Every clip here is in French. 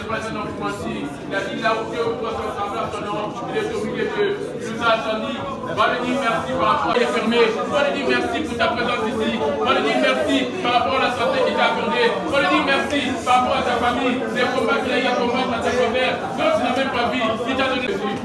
présent dans le mois-ci. Il a dit là où Dieu doit s'assembler à son nom, il est au milieu d'eux. Il nous a attendu. Va lui dire merci par rapport à la fermée. Va lui dire merci pour ta présence ici. Va lui dire merci par rapport à la santé qu'il t'a accordée. Va lui dire merci par rapport à ta famille, les combats qu'il a eu à combattre à tes frères. Donc tu n'as même pas vu. Il t'a donné dessus.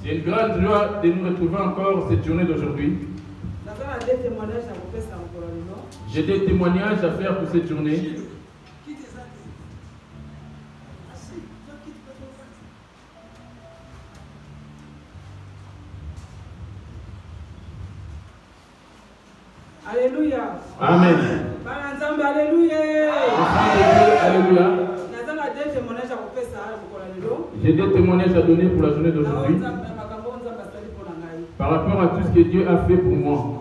C'est une grande joie de nous retrouver encore cette journée d'aujourd'hui. J'ai des témoignages à faire pour cette journée. Alléluia. Amen. Alléluia. Alléluia. J'ai des témoignages à donner pour la journée d'aujourd'hui par rapport à tout ce que Dieu a fait pour moi.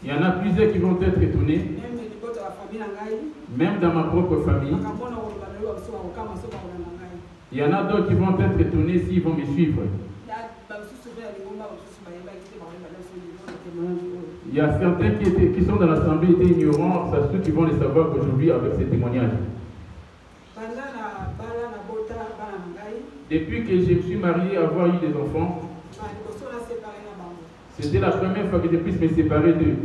Il y en a plusieurs qui vont être étonnés, même dans ma propre famille. Il y en a d'autres qui vont être étonnés s'ils vont me suivre. Il y a certains qui sont dans l'assemblée étaient ignorants, c'est ceux qui vont les savoir aujourd'hui avec ces témoignages. Depuis que je me suis marié, avoir eu des enfants, c'était la première fois que je puisse me séparer d'eux.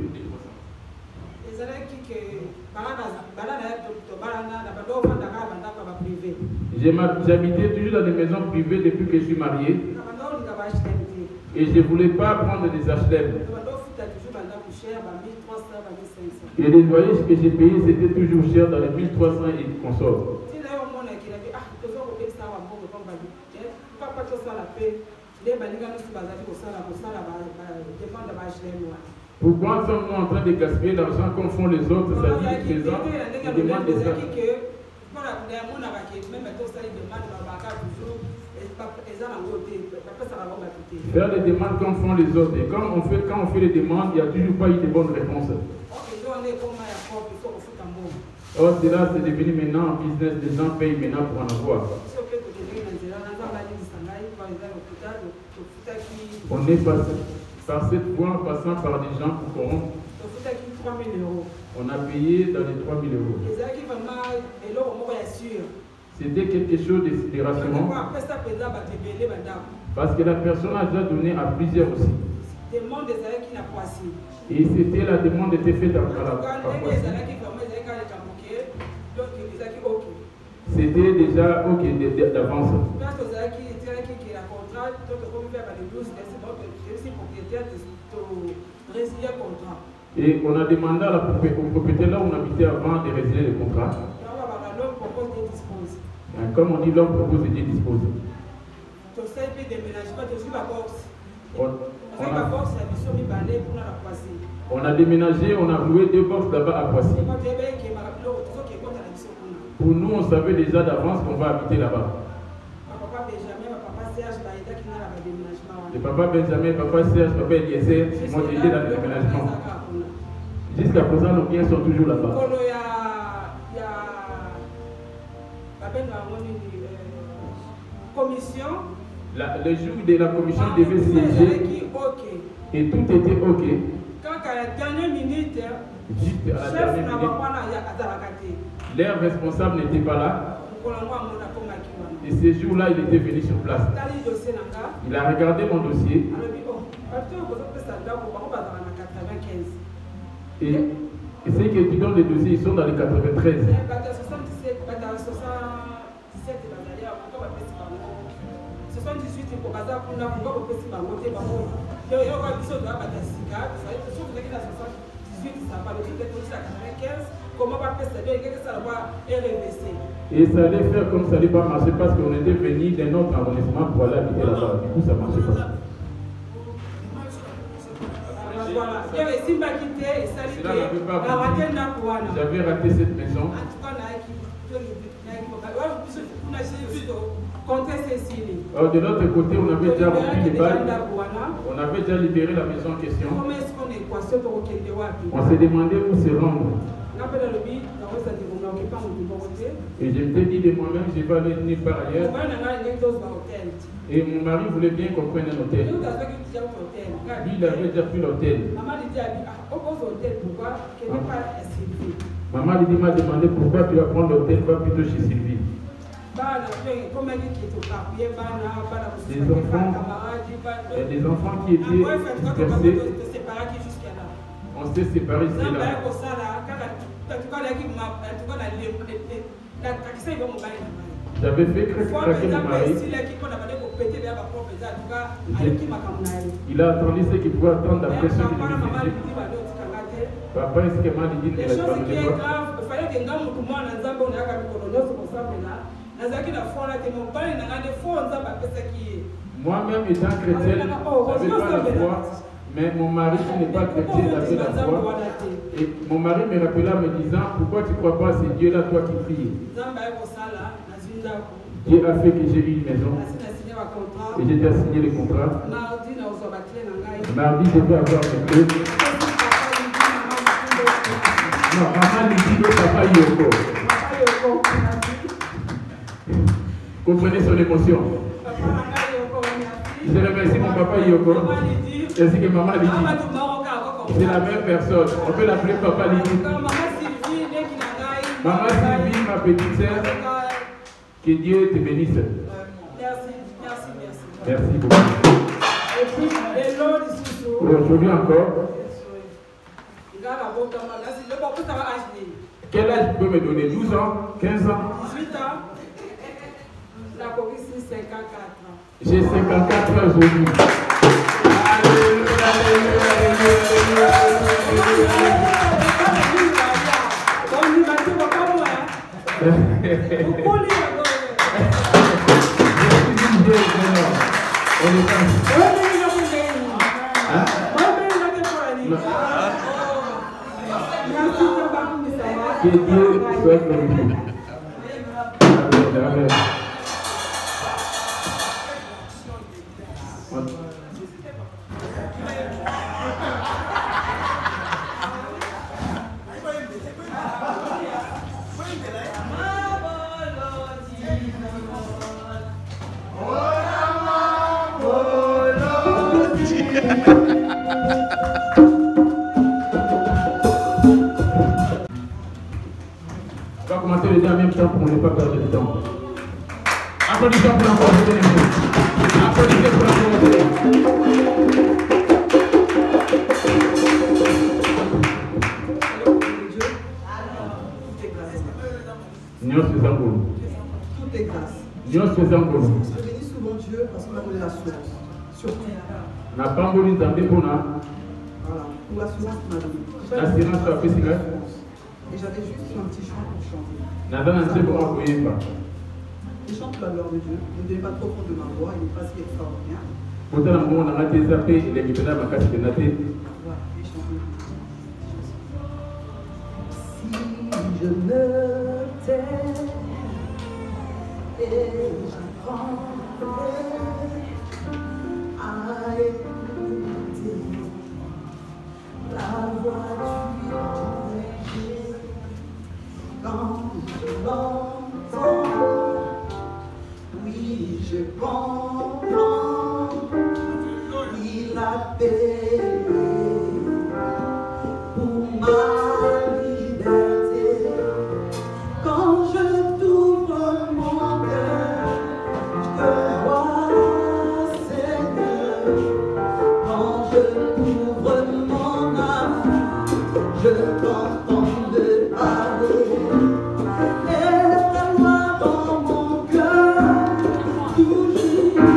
J'habitais toujours dans des maisons privées depuis que je suis marié. Et je ne voulais pas prendre des HLM. Et les loyers que j'ai payés, c'était toujours cher dans les 1300 et consorts. Pourquoi sommes-nous en train de gaspiller l'argent comme font les autres, c'est-à-dire que les gens demandent des argent. Faire des demandes comme font les autres. Et quand on fait les demandes, il n'y a toujours pas eu de bonnes réponses. Or, cela c'est devenu maintenant un business, les gens payent maintenant pour en avoir. On est passé par cette voie en passant par des gens pour corrompre. On a payé dans les 3 000 euros. C'était quelque chose de rassurant. Parce que la personne a déjà donné à plusieurs aussi. Et c'était la demande était faite à la Poissy. C'était déjà OK d'avance. Et on a demandé au propriétaire là où on habitait avant de résilier le contrat. Comme on dit, l'homme propose et Dieu dispose. On a déménagé, on a loué 2 boxes là-bas à Poissy. Pour nous, on savait déjà d'avance qu'on va habiter là-bas. Le papa Benjamin, papa Serge, papa Eliezer m'ont aidé dans le déménagement. Jusqu'à présent, nos biens sont toujours là-bas. Le jour de la commission devait siéger et tout était OK. Quand à la dernière minute, juste à la dernière minute, leur responsable n'était pas là. Et ce jour-là, il était venu sur place. Il a regardé mon dossier. Et ceux qui étudient les dossiers, ils sont dans les 93. Et ça allait faire comme ça n'allait pas marcher parce qu'on était venu d'un autre arrondissement pour aller habiter là-bas. Du coup, ça ne marchait pas. J'avais raté cette maison. Alors, de l'autre côté, on avait déjà rempli les balles. On avait déjà libéré la maison en question. On s'est demandé où se rendre. Et je me suis dit de moi-même, je vais aller nulle part ailleurs. Et mon mari voulait bien qu'on prenne un hôtel. Lui, il avait déjà pris l'hôtel. Maman lui m'a demandé pourquoi tu vas prendre l'hôtel, pas plutôt chez Sylvie. Des enfants qui étaient dispersés. On s'est séparés ici là. J'avais fait craquer mon mari. Il a attendu ce qu'il pouvait attendre d'après ce qu'il lui faisait. Papa, est-ce que m'a dit que la femme de moi? Moi-même étant chrétienne, je n'avais pas la foi, mais mon mari qui n'est pas chrétien avait la foi. Et mon mari me rappela me disant, pourquoi tu ne crois pas à ce Dieu-là, toi qui pries? Dieu a fait que j'ai eu une maison. Et j'ai déjà signé le contrat. Mardi, je vais avoir mes clés. Non, maman lui dit que papa Yoko. Comprenez son émotion. Je remercie mon papa Yoko. Ainsi que maman lui dit. C'est la même personne. On peut l'appeler papa Lidi. Maman Sylvie, ma petite sœur. Que Dieu te bénisse. Merci beaucoup. Aujourd'hui encore. Quel âge tu peux me donner? 12 ans? 15 ans? 18 ans. La Covid, c'est 54 ans. J'ai 54 ans aujourd'hui. Alléluia, alléluia, que Dieu soit glorifié. Amen. On va commencer les deux en même temps pour ne pas perdre de temps. Applaudissez pour l'encourager. Applaudissez pour l'encourager. Nous faisons beau. Tout est grâce. Nous faisons beau. Je bénis souvent Dieu parce qu'il m'a donné l'assurance. Surtout. Na pamboli nzambe pona. Voilà, pour l'assurance qu'il m'a donnée. L'assurance a fait Et j'avais juste un petit chant pour chanter. Je chante la gloire de Dieu. Ne donnez pas trop compte de ma voix, il n'est pas si extraordinaire. Voilà, et chanter. Si je me tais et j'apprendrai à écouter la voix du Dieu, quand je l'entends, oui, je comprends, il a payé pour ma liberté. Quand je t'ouvre mon cœur, je te vois, Seigneur. Quand je t'ouvre mon âme, je t'entends de parler. Laisse ta voix dans mon cœur, toujours.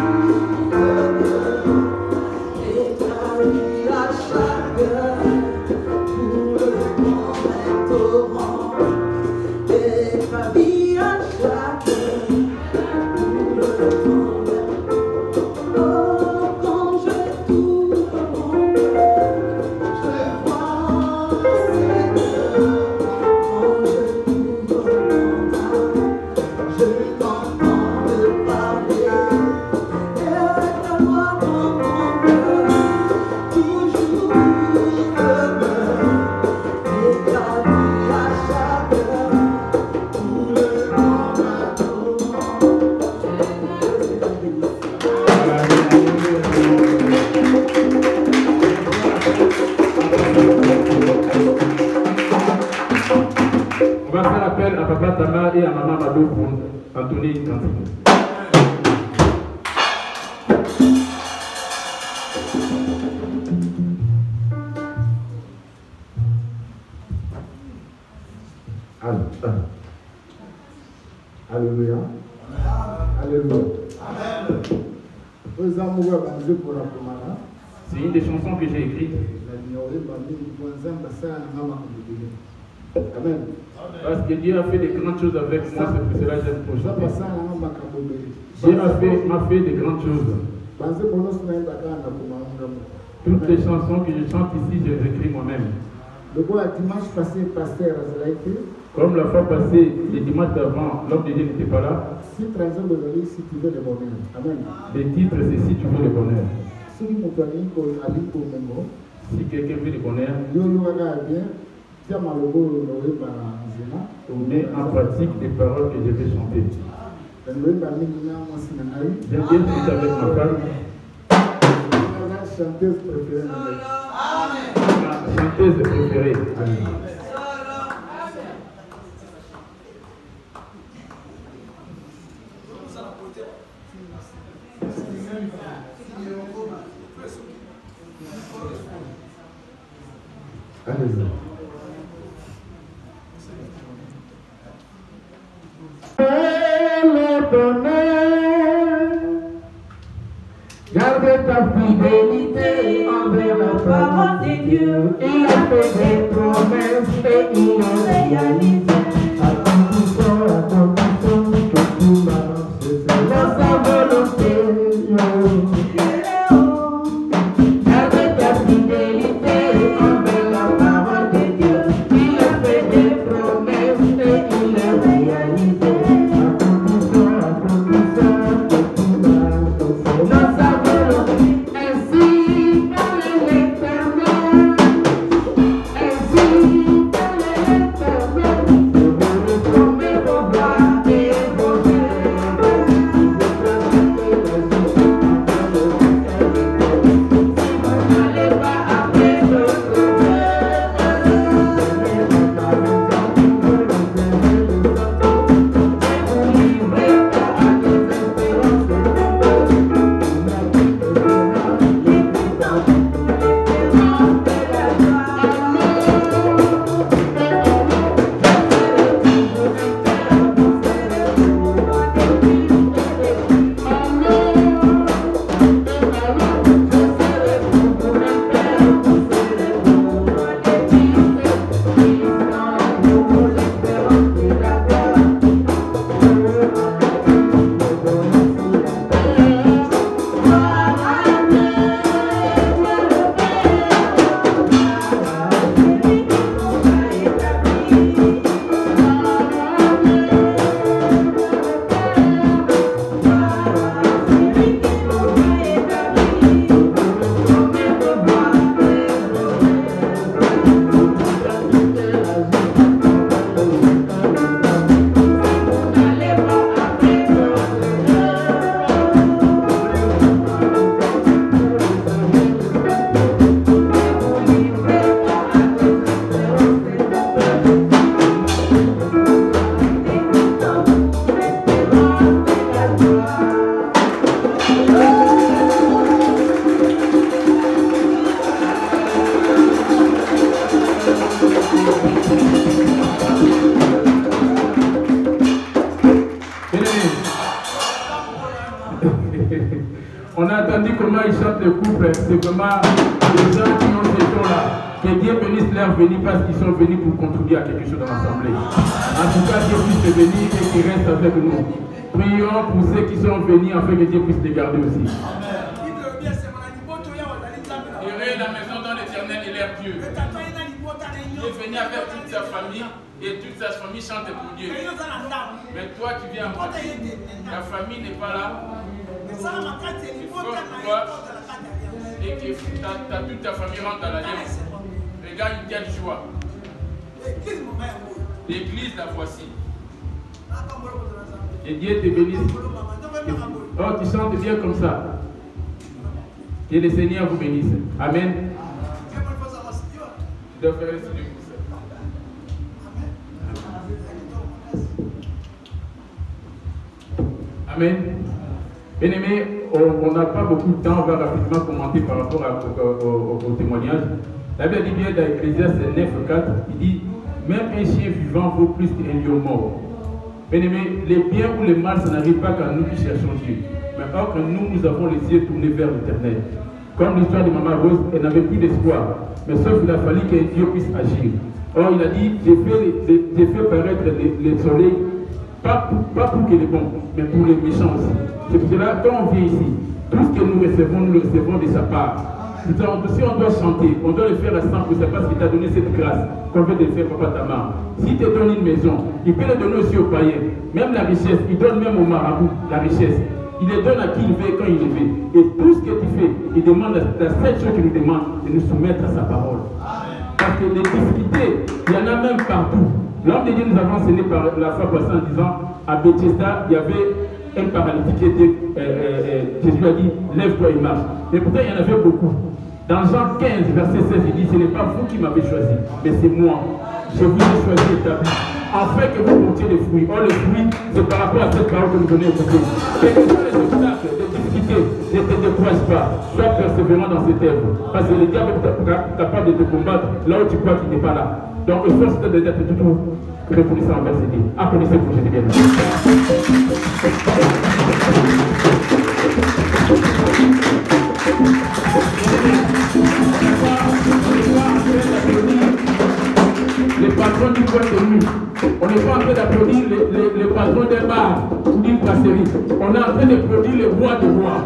entonner une cantique. Alléluia. Alléluia. C'est une des chansons que j'ai écrites. Amen. Parce que Dieu a fait de grandes choses avec moi, c'est pour cela que j'aime pour chanter. Dieu m'a fait de grandes choses. Toutes les chansons que je chante ici, je les écris moi-même. Comme la fois passée, le dimanche d'avant, l'homme de Dieu n'était pas là. Si tu veux le bonheur. Amen. Le titre, c'est Si tu veux le bonheur. Si quelqu'un veut le bonheur, on met en pratique les paroles que je vais chanter. J'aime bien chanter avec ma femme. Ma chanteuse préférée. Ma chanteuse préférée. Amen. Allez-y. Le bonheur, garde ta fidélité envers la parole de Dieu. Il a fait des promesses et il a réalisé. À condition que tu marches selon sa volonté. Garde ta fidélité envers la parole de Dieu. Il a fait des promesses et il a réalisé. On a entendu comment ils chantent le couple. C'est vraiment les gens qui ont ces dons-là. Que Dieu bénisse leur venue parce qu'ils sont venus pour contribuer à quelque chose dans l'assemblée. En tout cas, Dieu puisse les bénir et qu'ils restent avec nous. Prions pour ceux qui sont venus afin que Dieu puisse les garder aussi. Heureux la maison dans l'Éternel et l'air Dieu. Il est venu avec toute sa famille et toute sa famille chante pour Dieu. Mais toi tu viens en partie. Ta famille n'est pas là. Il faut que toi et que toute ta famille rentre dans l'alliance. Regarde quelle joie. L'église la voici. Et Dieu te bénisse. Oh, tu chantes bien comme ça. Que le Seigneur vous bénisse. Amen. Je dois faire le studio pour ça. Amen. Bien-aimés, on n'a pas beaucoup de temps, on va rapidement commenter par rapport au témoignage. La Bible dit bien dans Ecclésiaste 9:4, il dit même un chien vivant vaut plus qu'un lion mort. Bien-aimés, les biens ou les mal, ça n'arrive pas qu'à nous qui cherchons Dieu. Mais or que nous avons les yeux tournés vers l'éternel. Comme l'histoire de Maman Rose, elle n'avait plus d'espoir. Mais sauf qu'il a fallu que Dieu puisse agir. Or, il a dit, j'ai fait paraître les soleils, pas pour que les bons, mais pour les méchants aussi. C'est pour cela, quand on vient ici, tout ce que nous le recevons de sa part. Si on doit chanter, on doit le faire à 100% parce qu'il t'a donné cette grâce qu'on veut te faire, Papa Tamar. S'il te donne une maison, il peut le donner aussi aux païens. Même la richesse, il donne même au marabout la richesse. Il les donne à qui il veut quand il veut. Et tout ce que tu fais, il demande, la seule chose qu'il nous demande, de nous soumettre à sa parole. Parce que les difficultés, il y en a même partout. L'homme de Dieu nous a enseigné par la foi passée en disant, à Bethesda, il y avait un paralytique qui était, Jésus a dit, lève-toi et marche. Mais pourtant, il y en avait beaucoup. Dans Jean 15, verset 16, il dit, ce n'est pas vous qui m'avez choisi, mais c'est moi. Je vous ai choisi établi, afin que vous portiez des fruits. Or, le fruit, c'est par rapport à cette parole que nous donnons aujourd'hui. Quels que soient les obstacles, les difficultés, ne te décourage pas. Sois persévérant dans cette œuvre. Parce que le diable est capable de te combattre là où tu crois qu'il n'est pas là. Donc, efforce-toi d'être toujours reconnaissant envers ces dieux. Applaudissez pour Jésus bien. Les patrons du coin de nuit. On n'est pas en train d'applaudir les patrons des bars ou d'une brasserie. On est en train d'applaudir les rois des rois.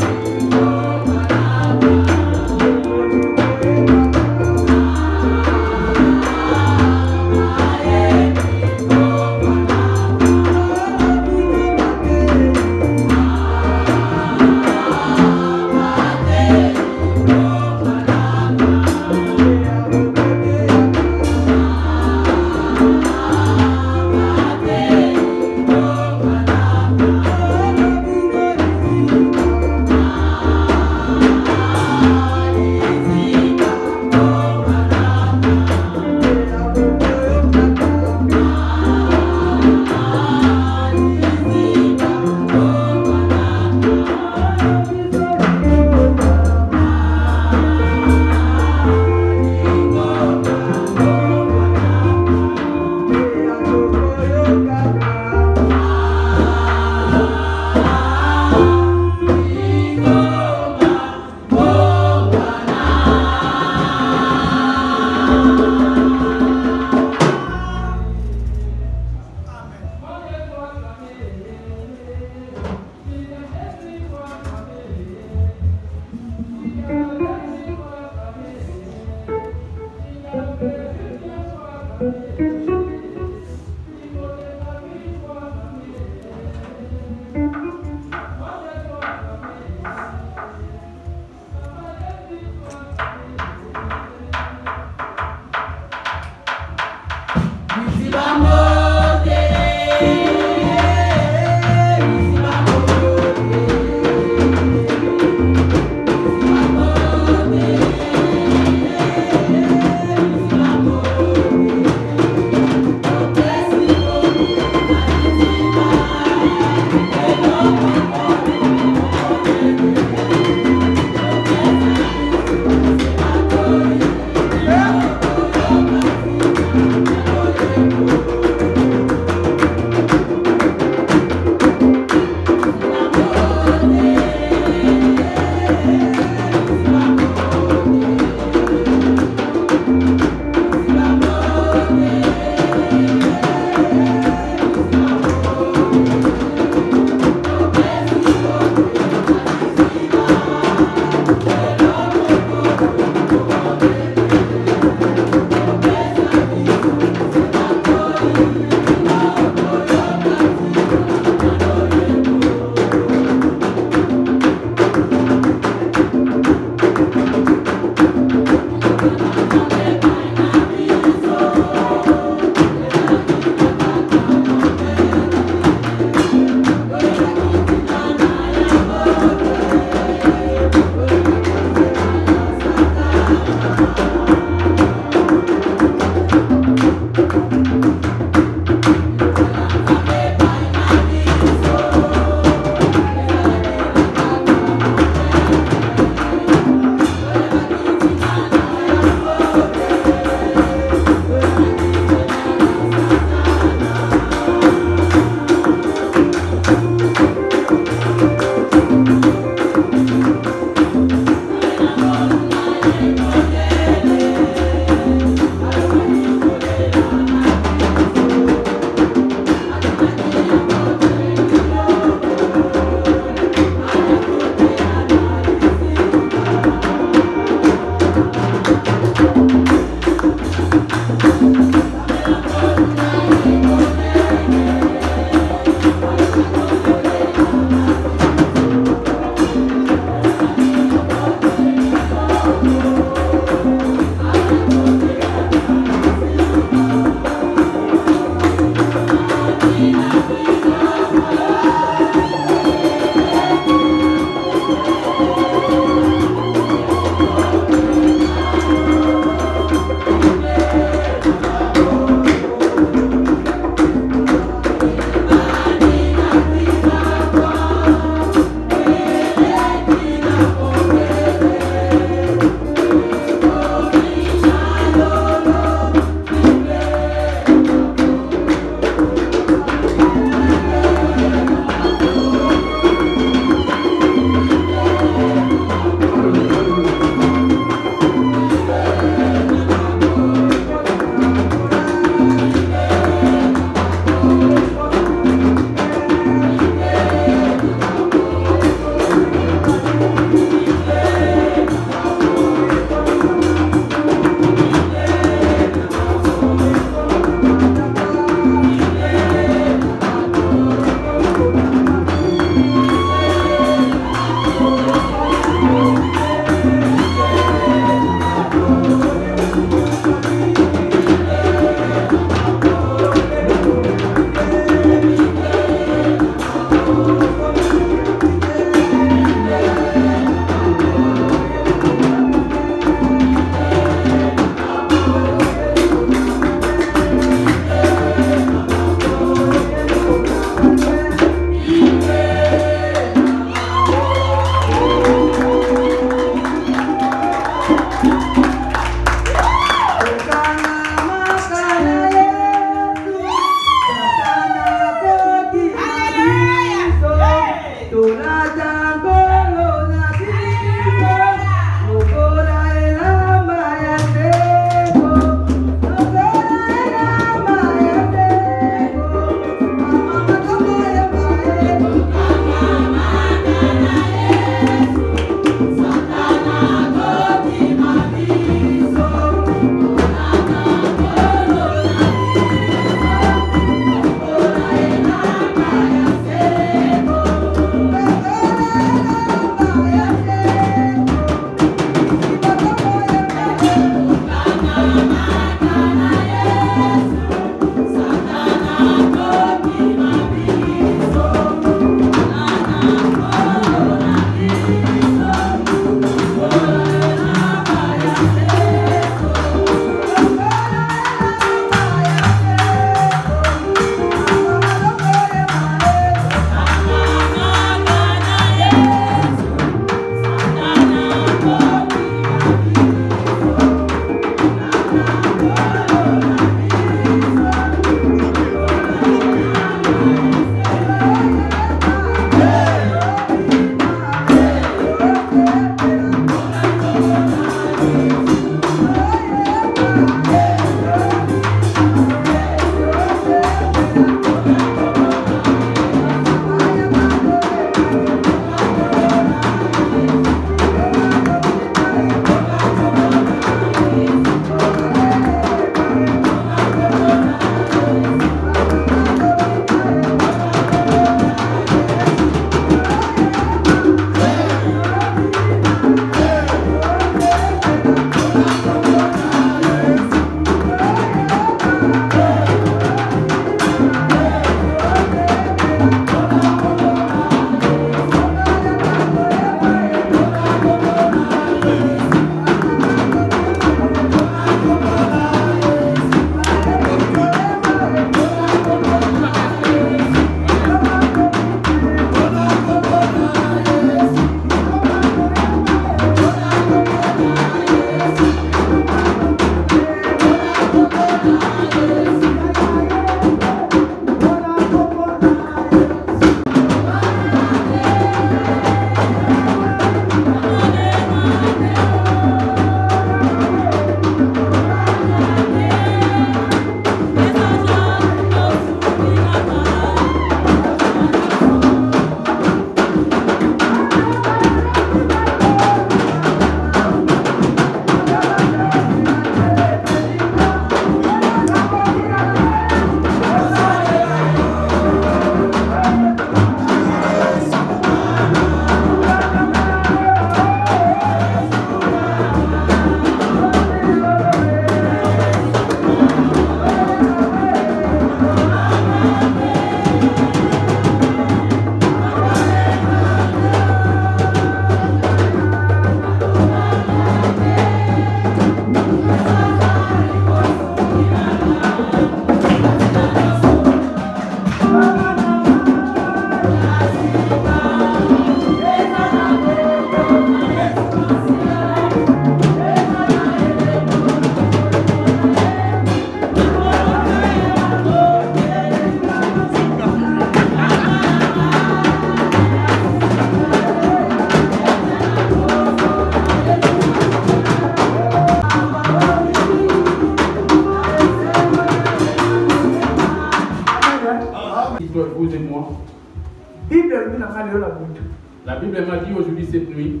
La Bible m'a dit aujourd'hui cette nuit,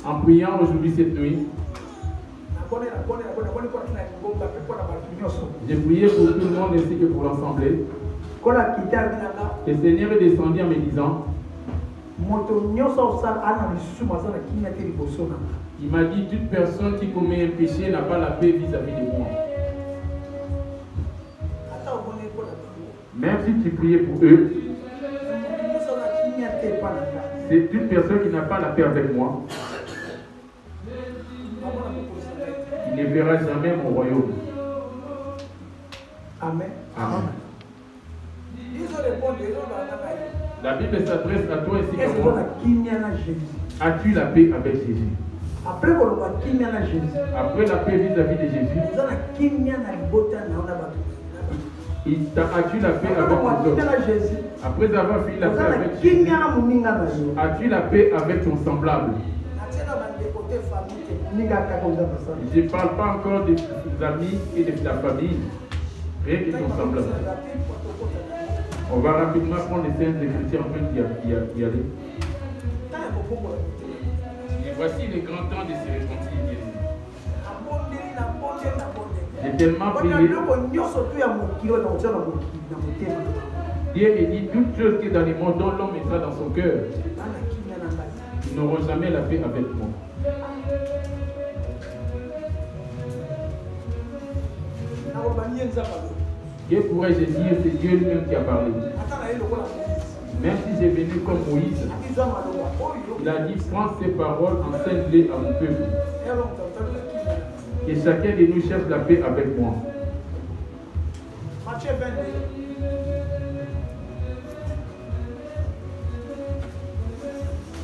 en priant aujourd'hui cette nuit, j'ai prié pour tout le monde ainsi que pour l'Assemblée. Le Seigneur est descendu en me disant, il m'a dit, toute personne qui commet un péché n'a pas la paix vis-à-vis de moi. Même si tu priais pour eux, c'est toute personne qui n'a pas la paix avec moi, il ne verra jamais mon royaume. Amen. Amen. La Bible s'adresse à toi ainsi qu'à moi. As-tu la paix avec Jésus? Après la paix vis-à-vis de Jésus, as-tu la paix avec les autres? Après avoir fini la paix avec Jésus, as-tu la paix avec ton semblable? Je ne parle pas encore des amis et de la famille, rien que ton semblable. On va rapidement prendre les Saintes Écritures afin d'y aller. Et voici le grand temps de se repentir. J'ai tellement prié. Dieu me dit toute chose qui est dans le monde dont l'homme mettra dans son cœur. Ils n'auront jamais la paix avec moi. Que pourrais-je dire? C'est Dieu lui-même qui a parlé. Même si j'ai venu comme Moïse, il a dit, prends ces paroles, enseigne-les à mon peuple. Que chacun de nous cherche la paix avec moi. Matthieu 22.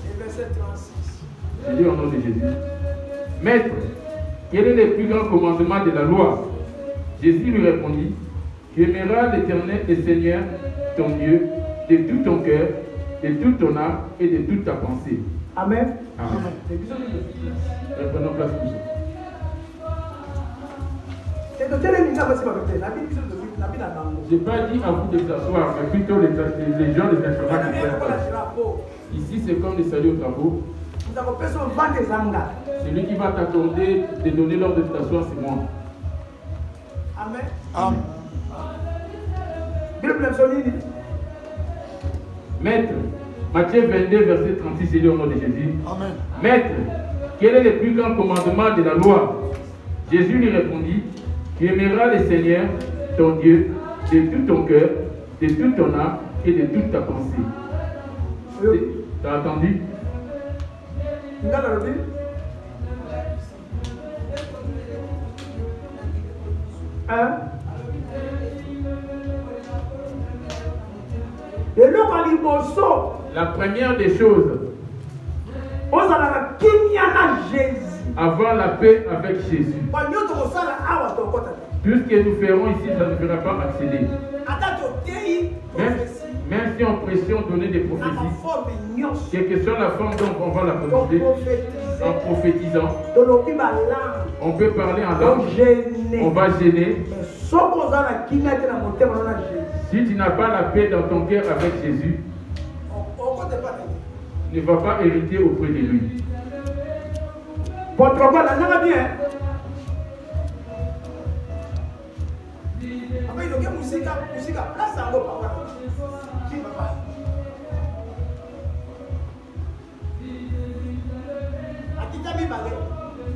Et verset 36. Je dis au nom de Jésus. Maître, quel est le plus grand commandement de la loi? Jésus lui répondit, tu aimeras l'Éternel et Seigneur, ton Dieu, de tout ton cœur, de toute ton âme et de toute ta pensée. Amen. Amen. Reprenons place pour ça. Je n'ai pas dit à vous de vous asseoir, mais plutôt les gens des instruments qui prennent. Ici, c'est comme les saluts aux travaux. Celui qui va t'accorder de donner l'ordre de t'asseoir, c'est moi. Amen. Amen. Maître, Matthieu 22, verset 36, c'est au nom de Jésus. Amen. Maître, quel est le plus grand commandement de la loi? Jésus lui répondit, tu aimeras le Seigneur, ton Dieu, de tout ton cœur, de toute ton âme et de toute ta pensée. Tu as entendu? La première des choses, avoir la paix avec Jésus. Tout ce que nous ferons ici, ça ne fera pas accéder. Même si on pression donner des prophéties, quelle que soit la forme dont on va la proposer, en prophétisant, on peut parler en langue, on va gêner. Si tu n'as pas la paix dans ton cœur avec Jésus, tu ne vas pas hériter auprès de lui.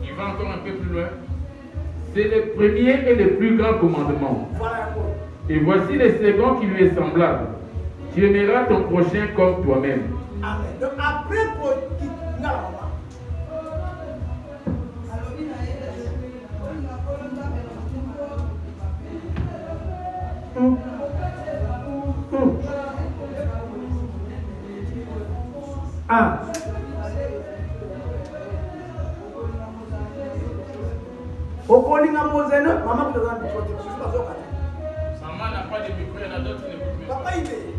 Il va encore un peu plus loin. C'est le premier et le plus grand commandement. Et voici le second qui lui est semblable. Tu aimeras ton prochain comme toi-même. Amen. Donc après, Maman n'a pas de micro, il y en a d'autres qui n'écoutent pas. Papa, il est.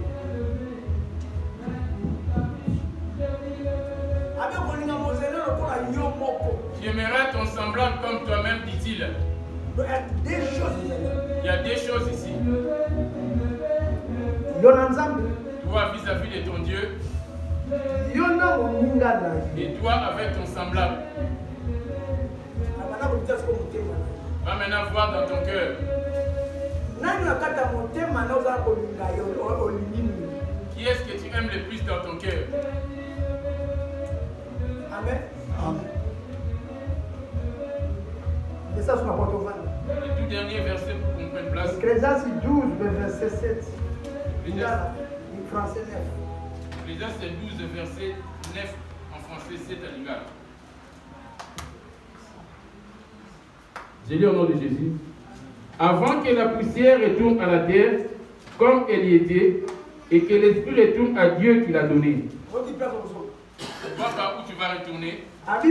Tu aimeras ton semblable comme toi-même, dit-il. Il y a des choses ici. Tu Toi vis-à-vis de ton Dieu. Et toi avec ton semblable. Va maintenant voir dans ton cœur. Qui est-ce que tu aimes le plus dans ton cœur? Amen. Amen. Et ça, c'est ma porte au vent. Le tout dernier verset pour qu'on prenne place. Ecclésiaste 12, verset 7. Français 9. Ecclésiaste 12, verset 9 en français 7 à Lingala. J'ai lu au nom de Jésus. Avant que la poussière retourne à la terre, comme elle y était, et que l'esprit retourne à Dieu qui l'a donné. Vois par où tu vas retourner. Avant que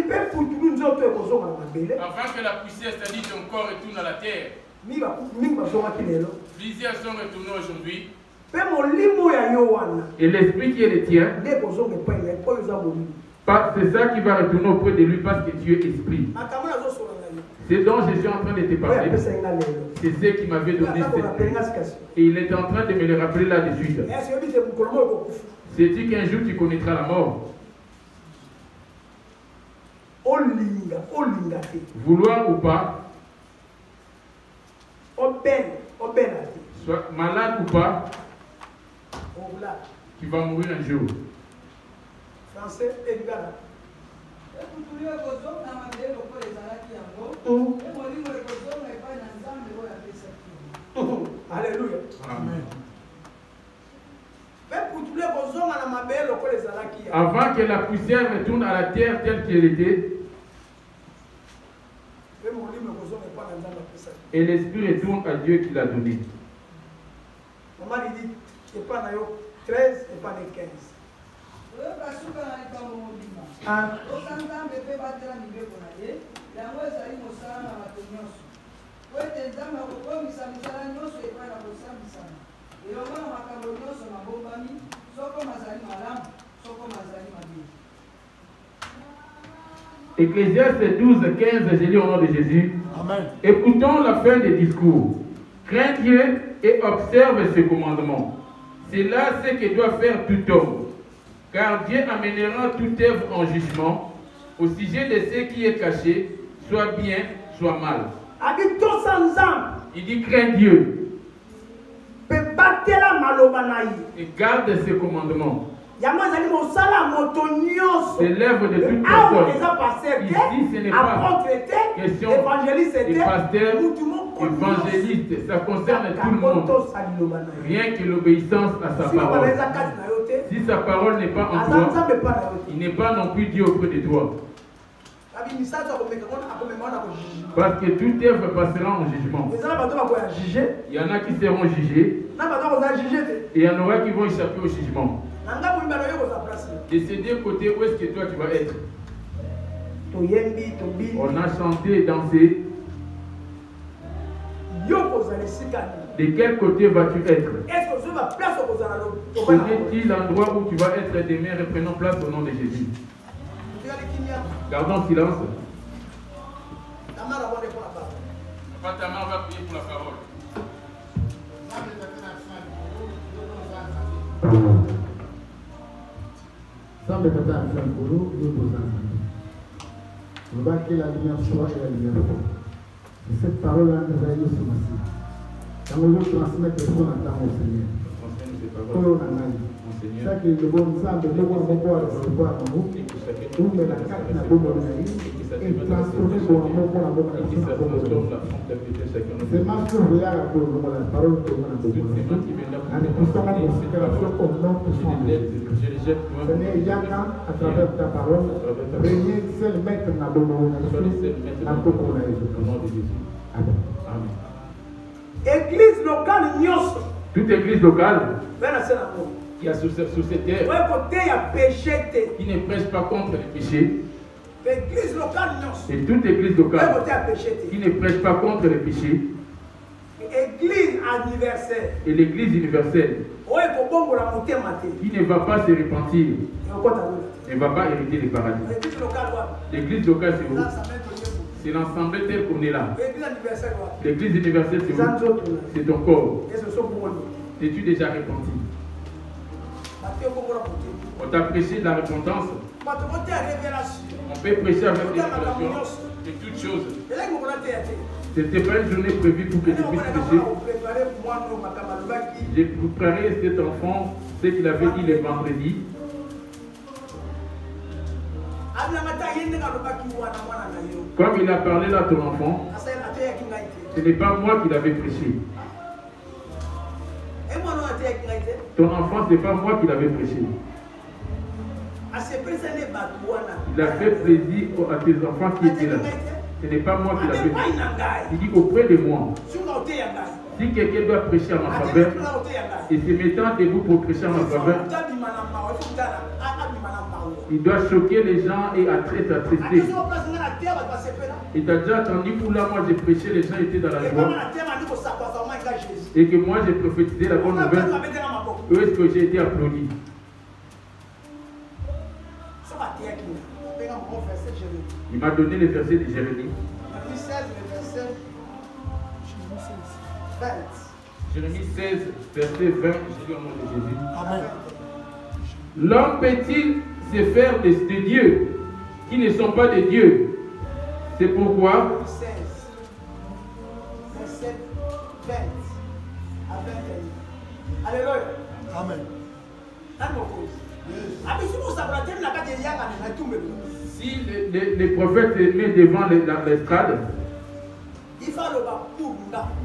la poussière, c'est-à-dire ton corps, retourne à la terre. Plusieurs sont retournés aujourd'hui. Et l'esprit qui est le tien, c'est ça qui va retourner auprès de lui parce que tu es esprit. C'est dont je suis en train de te parler. C'est ce qui m'avait donné cette paix. Et il est en train de me le rappeler là de suite. Sais-tu qu'un jour tu connaîtras la mort? Vouloir ou pas, soit malade ou pas, tu vas mourir un jour. Français, Edgar. Alléluia. Amen. Avant que la poussière retourne à la terre telle qu'elle était, et l'esprit retourne à Dieu qui l'a donné. Maman dit, c'est pas 13 et pas 15. Ah. Ecclésiaste 12, 15, j'ai lu au nom de Jésus. Amen. Écoutons la fin des discours. Crains Dieu et observe ses commandements. C'est là ce que doit faire tout homme. Car Dieu amènera toute œuvre en jugement au sujet de ce qui est caché, soit bien, soit mal. Il dit crains Dieu. Et garde ses commandements. C'est l'œuvre de toute personne. Ici, ce n'est pas question de pasteur, évangéliste. Ça concerne tout le monde. Rien que l'obéissance à sa parole. Si sa parole n'est pas en toi, il n'est pas non plus Dieu auprès de toi. Parce que toute œuvre passera en jugement. Il y en a qui seront jugés. Et il y en aura qui vont échapper au jugement. Et c'est deux côtés, où est-ce que toi tu vas être? On a chanté et dansé. De quel côté vas-tu être? Connais-tu l'endroit où tu vas être demain? Reprenons place au nom de Jésus. Gardons silence. Papa Tamar va prier pour la parole. Sans me mettre en plein boulot, nous posons. On va que la lumière soit et la lumière soit. Et cette parole-là nous a eu ce matin. Quand on veut transmettre son attente au Seigneur. Chaque bon sable, nous allons pouvoir recevoir en nous. Nous mettons la carte de la bombe et transformer pour un mot pour la bombe. C'est ma soeur là pour la parole que nous avons besoin. En écoutant la considération au nom de son Seigneur, il y a qu'à travers ta parole, régner seul maître dans la bombe. Amen. Église locale, toute église locale qui a sur cette terre, qui ne prêche pas contre les péchés, et toute église locale qui ne prêche pas contre les péchés, et l'église universelle qui ne va pas se repentir, ne va pas hériter les paradis. L'église locale, c'est où? C'est l'ensemble tel qu'on est là. L'église universelle, c'est où? C'est ton corps. Es-tu déjà repenti? On t'a prêché de la repentance. On peut prêcher avec des révélations de toutes choses. Ce n'était pas une journée prévue pour que tu puisses prêcher. J'ai préparé cet enfant, ce qu'il avait dit le vendredi. Comme il a parlé là à ton enfant, ce n'est pas moi qui l'avais prêché. Ton enfant, ce n'est pas moi qui l'avais prêché. Il a fait plaisir à tes enfants qui étaient là. Ce n'est pas moi qui l'avais prêché. Il dit auprès de moi. Si quelqu'un doit prêcher à ma faveur, et se mettant debout pour prêcher à ma faveur, il doit choquer les gens et attrister. Il t'a déjà attendu pour là, moi j'ai prêché, les gens étaient dans la joie. Et que moi j'ai prophétisé la bonne nouvelle. Où est-ce que j'ai été applaudi? Il m'a donné les versets de Jérémie. Jérémie 16, verset 20, j'ai lu au nom de Jésus. Amen. L'homme peut-il se faire de dieux qui ne sont pas des dieux? C'est pourquoi 16, verset 20 à 21. Alléluia. Amen. Si les prophètes se mettent devant l'estrade,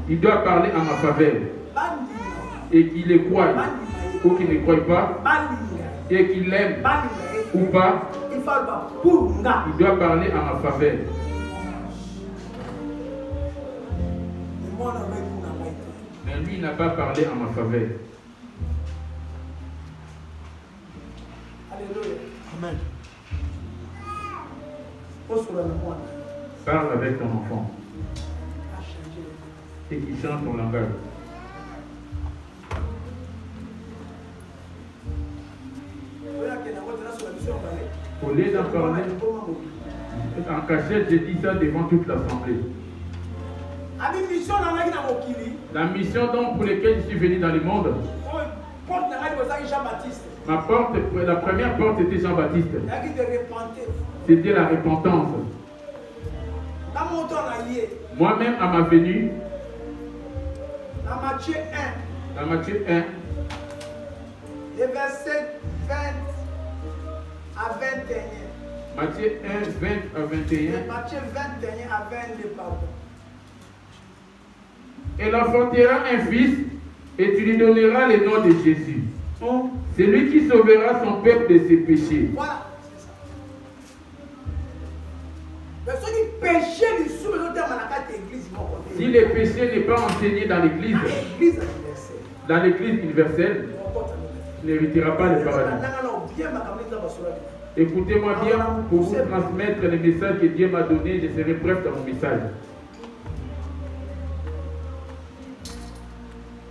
il doit parler en ma faveur. Et qu'il les croie ou qu'il ne croit pas, et qu'il l'aime ou pas, il doit parler en ma faveur. Mais lui, il n'a pas parlé en ma faveur. Alléluia. Amen. Parle avec ton enfant et qu'il chante ton langage. Au lieu d'en parler en cachette, j'ai dit ça devant toute l'assemblée. La mission donc pour laquelle je suis venu dans le monde, ma porte, la première porte était Jean-Baptiste. C'était la repentance. Moi-même, à ma venue, dans Matthieu 1, les versets 20 à 21. Matthieu 1, 20 à 21. Matthieu 21 à 22, pardon. Elle enfantera un fils et tu lui donneras le nom de Jésus. C'est lui qui sauvera son peuple de ses péchés. Voilà. Si le péché n'est pas enseigné dans l'église universelle, il n'héritera pas le paradis. Écoutez-moi bien pour vous transmettre le message que Dieu m'a donné. Je serai bref dans mon message.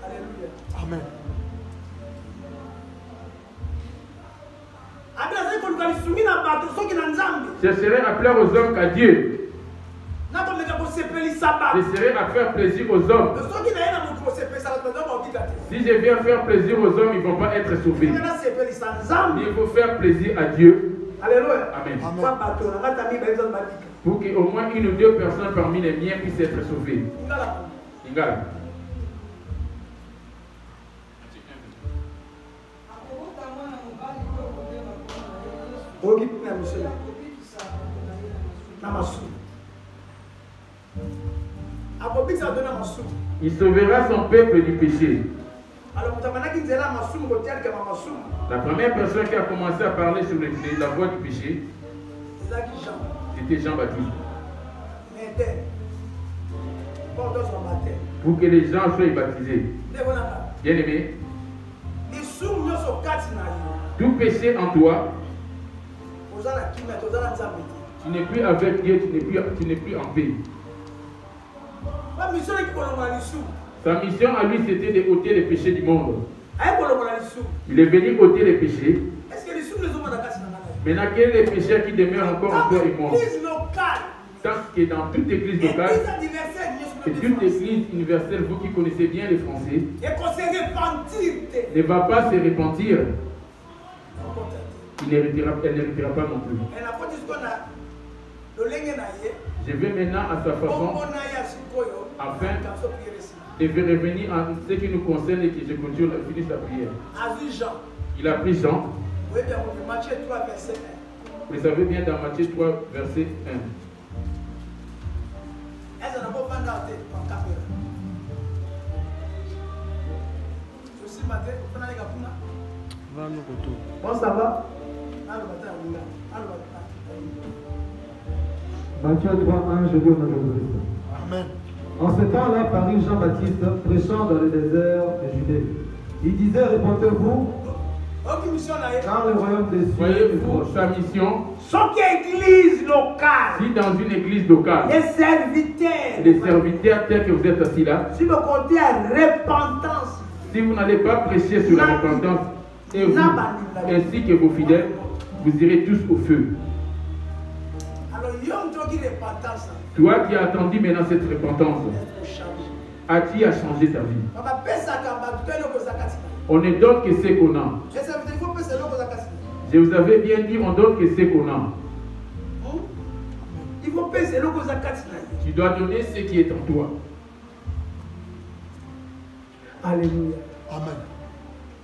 Alléluia. Amen. Je serai à plaire aux hommes qu'à Dieu. Je serai à faire plaisir aux hommes. Si je viens faire plaisir aux hommes, ils ne vont pas être sauvés. Il faut faire plaisir à Dieu. Alléluia. Amen. Pour qu'au moins une ou deux personnes parmi les miens puissent être sauvées. Ingala. Il sauvera son peuple du péché. La première personne qui a commencé à parler sur la voie du péché, c'était Jean-Baptiste. Pour que les gens soient baptisés. Bien aimé, tout péché en toi, tu n'es plus avec Dieu, tu n'es plus en paix. Sa mission à lui, c'était de ôter les péchés du monde. Il est venu ôter les péchés. Maintenant, quel est le péché qui demeure encore en toi et moi? Tant que dans toute église locale et toute église universelle, vous qui connaissez bien les Français, ne va pas se repentir. elle n'héritera pas non plus. Je vais maintenant à sa façon afin de revenir à ce qui nous concerne et que je continue à finir sa prière. Il a pris Jean. Vous savez bien dans Matthieu 3, verset 1. Bon, ça va? Matthieu 3:1, je lis au nom de Jésus. Amen. En ce temps-là, parut Jean-Baptiste prêchant dans le désert de Judée. Il disait, répondez-vous, car le royaume des cieux est Voyez-vous proche. sa mission? Église locale. Si dans une église locale, Les serviteurs. les serviteurs tels que vous êtes assis là, Si le côté à repentance. si vous n'allez pas prêcher sur la repentance, et vous, ainsi que vos fidèles, vous irez tous au feu. Alors, il y a une repentance. Toi qui as attendu maintenant cette repentance, as-tu à changer ta vie? On ne donne que ce qu'on a. Je vous avais bien dit, on donne que ce qu'on a. Il faut peser le Tu dois donner ce qui est en toi. Alléluia. Amen.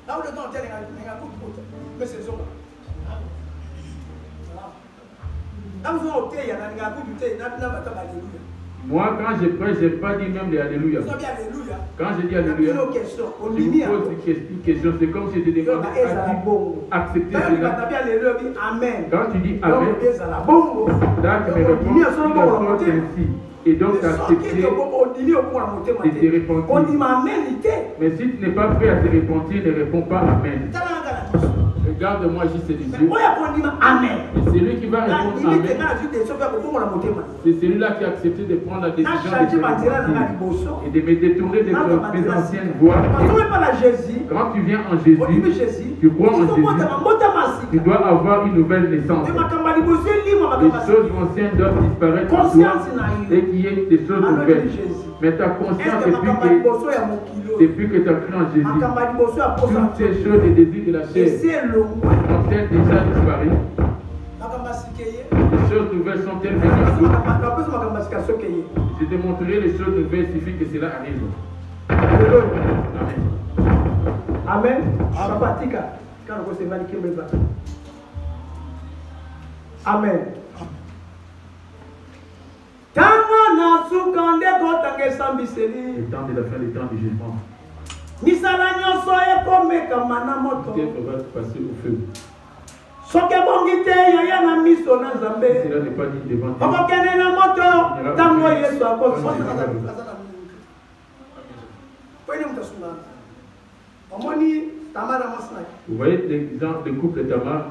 Là où le temps est, il y a un coup de pote. Mais c'est ça. Là où il y a un coup de thé, il y a un alléluia. Moi, quand je prêche, je n'ai pas dit même les Alléluia. Quand je dis Alléluia, je vous pose une question. C'est comme si je te demandais accepter cela. Quand tu dis Amen, là tu me réponds, tu le sens ainsi. Et donc tu as accepté de te repentir. Mais si tu n'es pas prêt à te repentir, ne réponds pas Amen. Regarde-moi juste les yeux. Et c'est lui qui va répondre Amen. C'est celui-là qui a accepté de prendre la décision de se repentir et de me détourner de mes anciennes voies. Quand tu viens en Jésus, tu crois en Jésus, tu dois avoir une nouvelle naissance. Les choses anciennes doivent disparaître en toi et qu'il y ait des choses nouvelles. Mais ta conscience, depuis que tu as cru en Jésus, toutes ces choses et désirs de la chair ont-elles déjà disparu? Les choses nouvelles sont-elles venues à toi? Je te montrerai les choses nouvelles, il suffit que cela arrive. Amen. Amen. Amen. Le temps de la fin, le temps du jugement. Peut-être va passer au feu. Cela n'est pas dit devant Dieu. Vous voyez l'exemple du couple Tamar.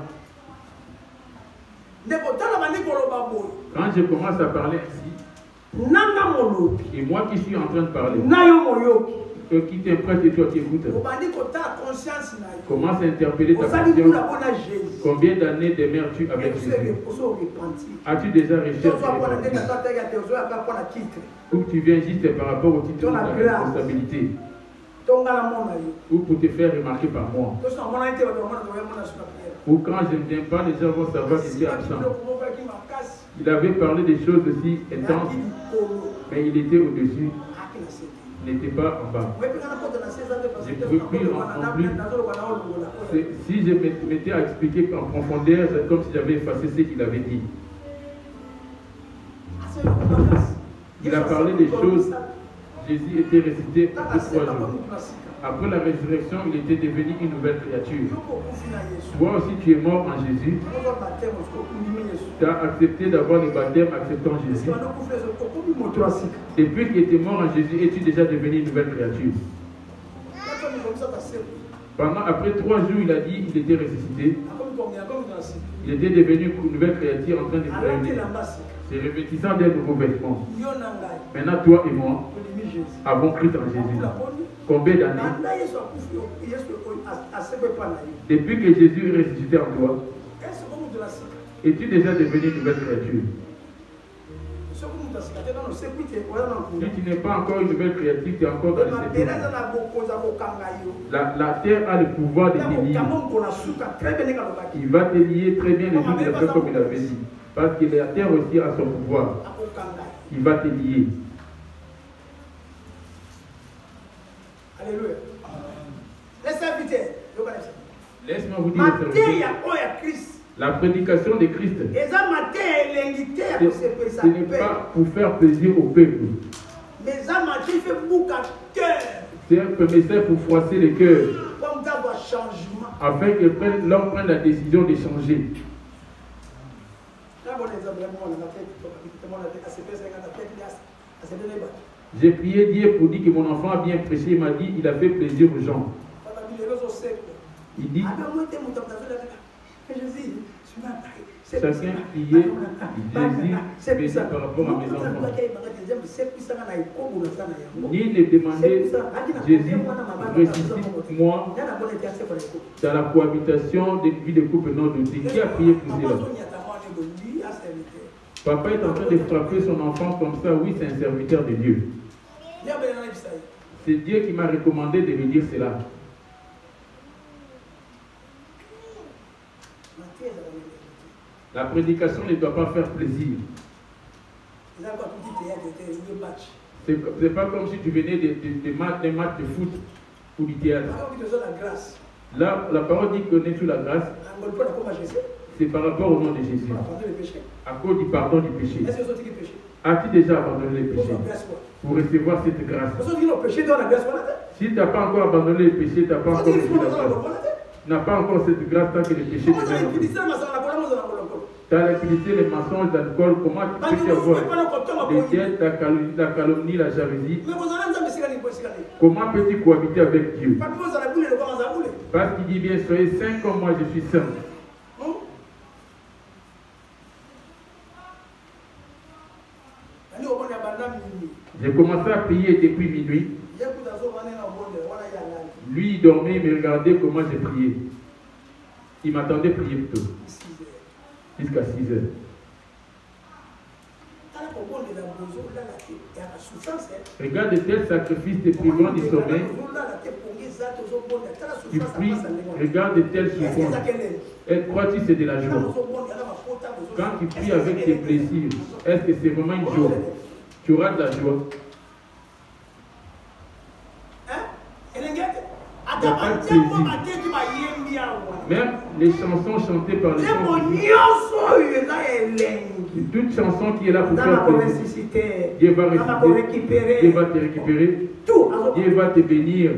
Quand je commence à parler ainsi, et moi qui suis en train de parler, qui t'imprègne et toi qui écoutes, commence à interpeller ta conscience. Combien d'années de mère tu avec Jésus? As-tu déjà recherché ou tu viens juste par rapport au titre de la responsabilité? Ou pour te faire remarquer par moi? Ou quand je ne viens pas, les gens vont savoir qu'il était absent. Il avait parlé des choses aussi intenses, mais il était au-dessus. Il n'était pas en bas. Je ne peux plus en plus. Si je me mettais à expliquer en profondeur, c'est comme si j'avais effacé ce qu'il avait dit. Il a parlé des choses. Jésus était ressuscité pour 3 jours. Après la résurrection, il était devenu une nouvelle créature. Toi aussi, tu es mort en Jésus. Tu as accepté d'avoir le baptême acceptant Jésus. Depuis qu'il était mort en Jésus, es-tu déjà devenu une nouvelle créature? Après 3 jours, il a dit qu'il était ressuscité. Il était devenu une nouvelle créature en train de travailler. C'est revêtissant d'un nouveau vêtement. Maintenant, toi et moi avons Christ en Jésus. Combien d'années? Depuis que Jésus est ressuscité en toi, es-tu déjà devenu une nouvelle créature? Si tu n'es pas encore une nouvelle créature, tu es encore dans le septième. La terre a le pouvoir de te lier. Il va te lier très bien les jours de la paix comme il avait dit. Parce que la terre aussi a son pouvoir. Il va te lier. Alléluia. Les serviteurs. Laisse-moi vous dire, la prédication de Christ, ce n'est pas pour faire plaisir au peuple. C'est un message pour froisser les cœurs, afin que l'homme prenne la décision de changer. J'ai prié Dieu pour dire que mon enfant a bien prêché. Il m'a dit il a fait plaisir aux gens. Il dit chacun priait Jésus par rapport à mes enfants. Ni ne demander Jésus ressuscite-moi dans la cohabitation des vies de couple non doté. Qui a prié pour cela? Papa est en train de frapper son enfant comme ça. Oui, c'est un serviteur de Dieu. C'est Dieu qui m'a recommandé de lui dire cela. La prédication ne doit pas faire plaisir. C'est pas comme si tu venais des matchs de foot ou du théâtre. Là, la parole dit qu'on est sous la grâce. C'est par rapport au nom de Jésus. À cause du pardon du péché. As-tu déjà abandonné les péchés pour recevoir cette grâce? Si tu n'as pas encore abandonné les péchés, tu n'as pas encore reçu la grâce. Tu n'as pas encore cette grâce tant que les péchés te viennent. Tu as l'impunité, les mensonges, l'alcool. Comment tu peux avoir les dettes, la calomnie, la jalousie? Comment peux-tu cohabiter avec Dieu? Parce qu'il dit bien, soyez saints comme moi je suis saint. J'ai commencé à prier depuis minuit. Lui, il dormait, il me regardait comment j'ai prié. Il m'attendait prier plutôt. Jusqu'à 6 heures. Regarde de tels sacrifices te privant du sommeil. Tu pries, regarde de telles souffrances. Elle croit-tu que c'est de la joie? Quand tu pries avec tes blessures, est-ce que c'est vraiment une joie? Tu auras de la joie. Même les chansons chantées par les gens, toute chanson qui est là pour faire plaisir, Dieu va ressusciter, Dieu va te récupérer, Dieu va te bénir,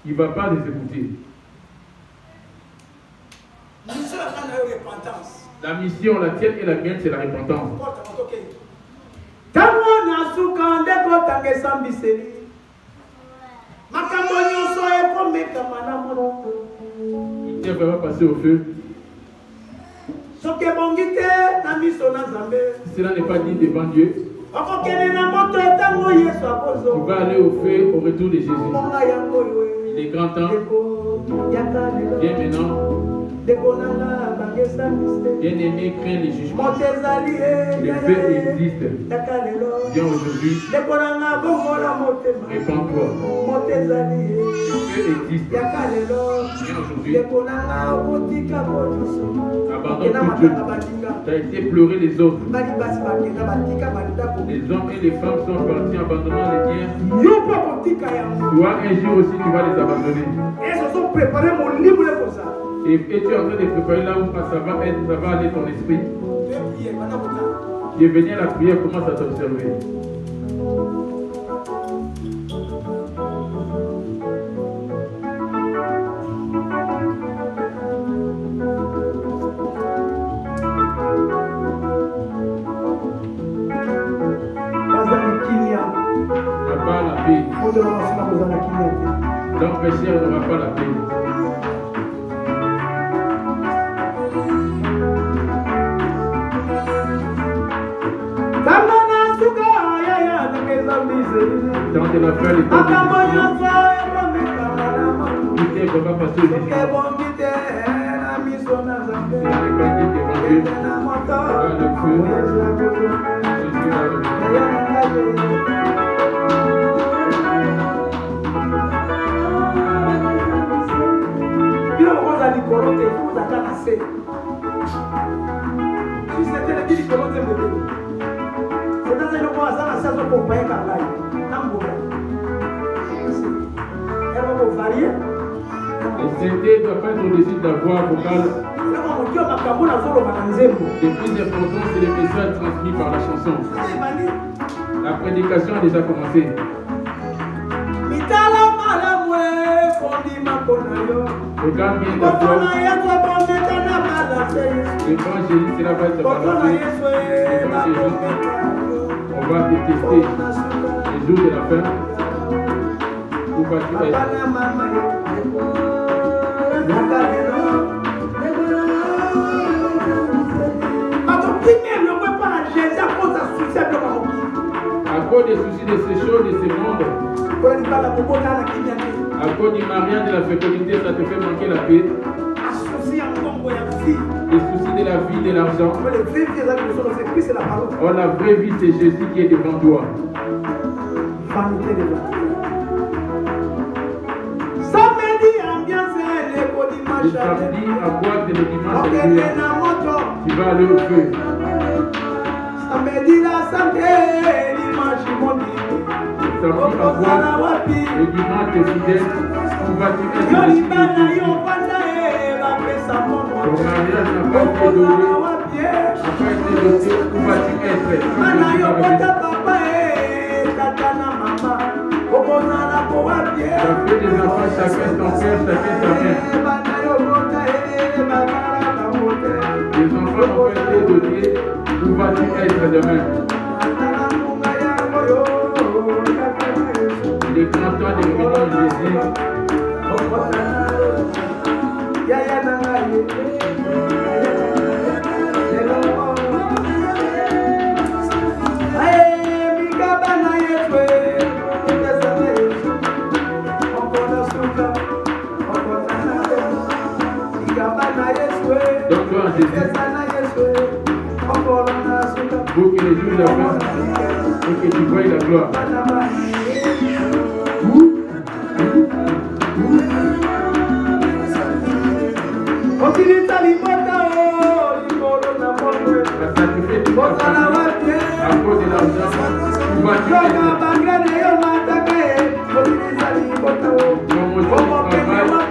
il ne va pas les écouter. La mission, la tienne et la mienne, c'est la repentance. Il va passer au feu. Cela n'est pas dit devant Dieu. Tu vas aller au feu au retour de Jésus. Il est grand temps. Viens maintenant. Bien-aimé, crains les jugements. Le feu existe. Viens aujourd'hui. Répands-toi. Le feu existe. Viens aujourd'hui. Abandonne tout Dieu. Tu as été pleurer les autres. Les hommes et les femmes sont partis abandonnant les biens. Toi, un jour aussi, tu vas les abandonner. Et tu es en train de préparer là où ça va aller ton esprit. Tu es venu à la prière, commence à t'observer. Pas la paix. L'homme pécheur n'aura pas la paix. Dans de la fin, les temps de Jésus, tout va passer au Jésus. C'est la répandue devant Dieu. Le feu, Jésus va revenir. assez. Si c'était le dit que l'on aime le début. C'est dans un endroit, ça, ça se compare par là. Elle va vous varier. Et c'était doit pas être au-dessus de la voix vocale. Le plus important, c'est le message transmis par la chanson. La prédication a déjà commencé. Regarde bien ta voix. L'évangile, cela va être balancé. On va te tester les jours de la fin. Où vas-tu être? À cause des soucis de ces choses, de ce monde, à cause du mariage, de la fécondité, ça te fait manquer la paix. Les soucis de la vie, de l'argent. Oh, la vraie vie, c'est Jésus qui est devant toi. Le samedi, à boîte et le dimanche, tu vas aller au feu. Samedi, la santé, dimanche, mon Dieu. Le samedi, à boîte, le dimanche, tu es fidèle. Où vas-tu être? Ton mariage n'a pas été donné. Après été doté, où vas-tu être? Ça fait des enfants, chacun son père, chacun sa mère. Les enfants n'ont pas été donnés. Où vas-tu être demain? Il est grand temps de revenir en Jésus. Donc, toi, Jésus, pour que les jours de la fin, et que tu voies la gloire. Ça sacrifie toute ta famille à cause de l'argent. Où vas-tu être? Comme au jour du travail, ça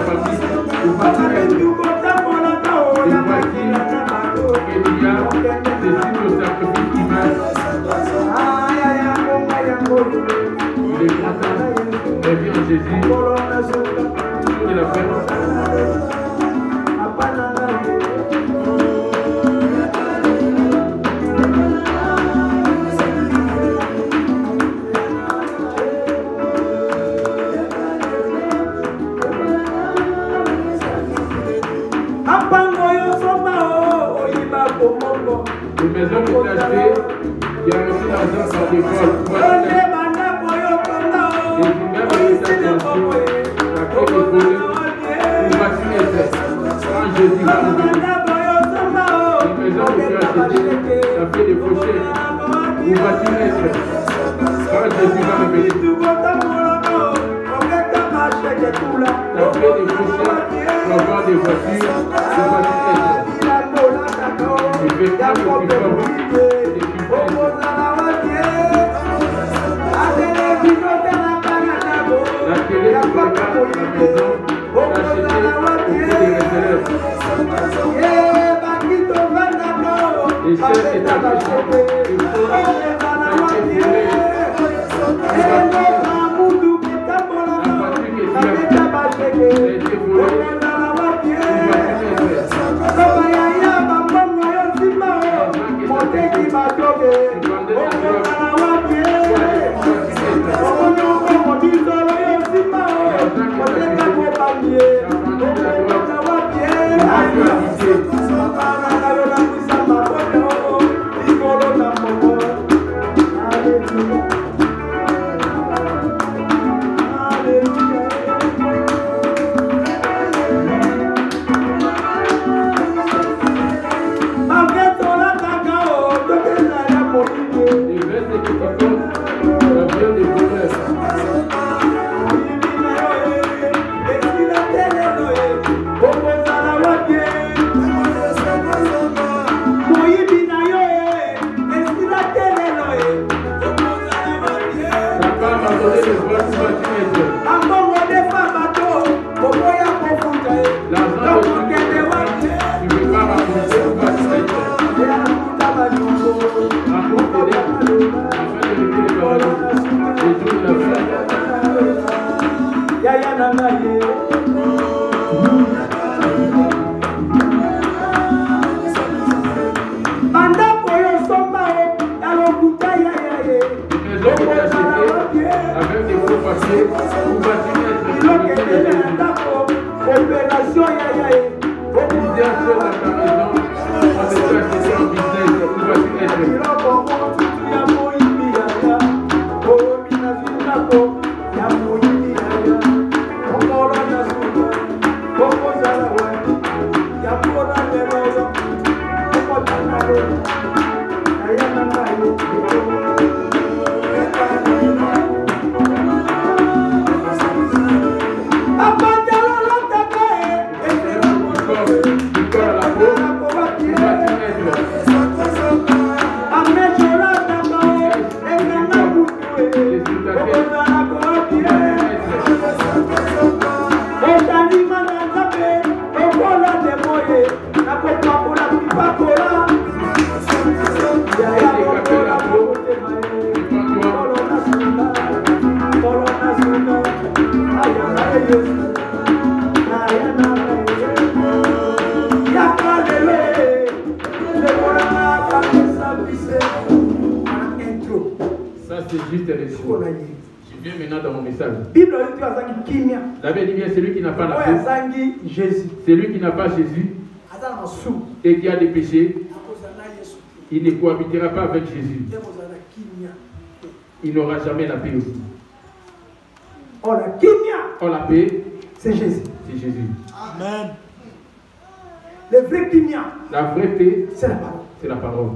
sacrifie toute ta famille. Où vas-tu être? Et voici qu'il y a des signes au sacrifice humain. Il est grand temps, reviens en Jésus, jour de la fête. Les maisons que tu as achetées, tu as reçu l'argent par des vols. Les immeubles que tu as construits, la clé de volée, où vas-tu être? Quand Jésus va revenir. Les maisons que tu as achetées, tu as fait des pochettes. Où vas-tu être? Quand Jésus va revenir. Tu as fait des pochettes pour avoir des voitures. Où vas-tu être? Et fais pas le plus fort et tu fais. La télé, tu regardes la maison, t'acheter au prix des réserves. Les chefs établissements, il faut ça a été volé. La voiture que tu as été volée. Vamos Tu ne peux pas raconter ou pas se mettre. Raconte-les afin de régler les paroles. Les jours de la fête. Avec des faux papiers, vous bâtissez être opération business sur la maison, on se fait acheter en business, vous bâtissez être Je viens maintenant dans mon message. La Bible dit bien celui qui n'a pas la paix, celui qui n'a pas Jésus et qui a des péchés, il ne cohabitera pas avec Jésus. Il n'aura jamais la paix aussi. Or la paix, c'est Jésus. C'est Jésus. Amen. Le vrai kimia, la vraie paix, c'est la parole. C'est la parole.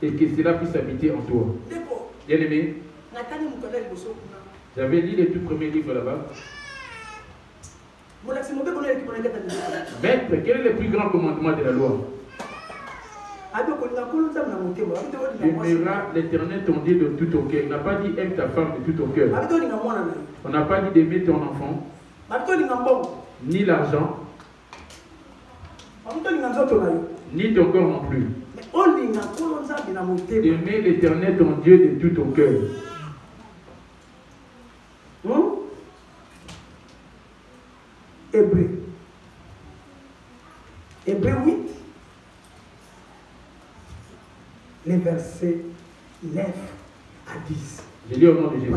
Et que cela puisse habiter en toi. Bien aimé, j'avais lu les tout premiers livres là-bas. Maître, quel est le plus grand commandement de la loi? Tu aimeras l'Éternel ton Dieu de tout ton cœur. Il n'a pas dit aime ta femme de tout ton cœur. On n'a pas dit d'aimer ton enfant, ni l'argent, ni ton corps non plus. Aimer l'Éternel ton Dieu de tout ton cœur. Hébreu 8, les versets 9 à 10. Je lis au nom de Jésus.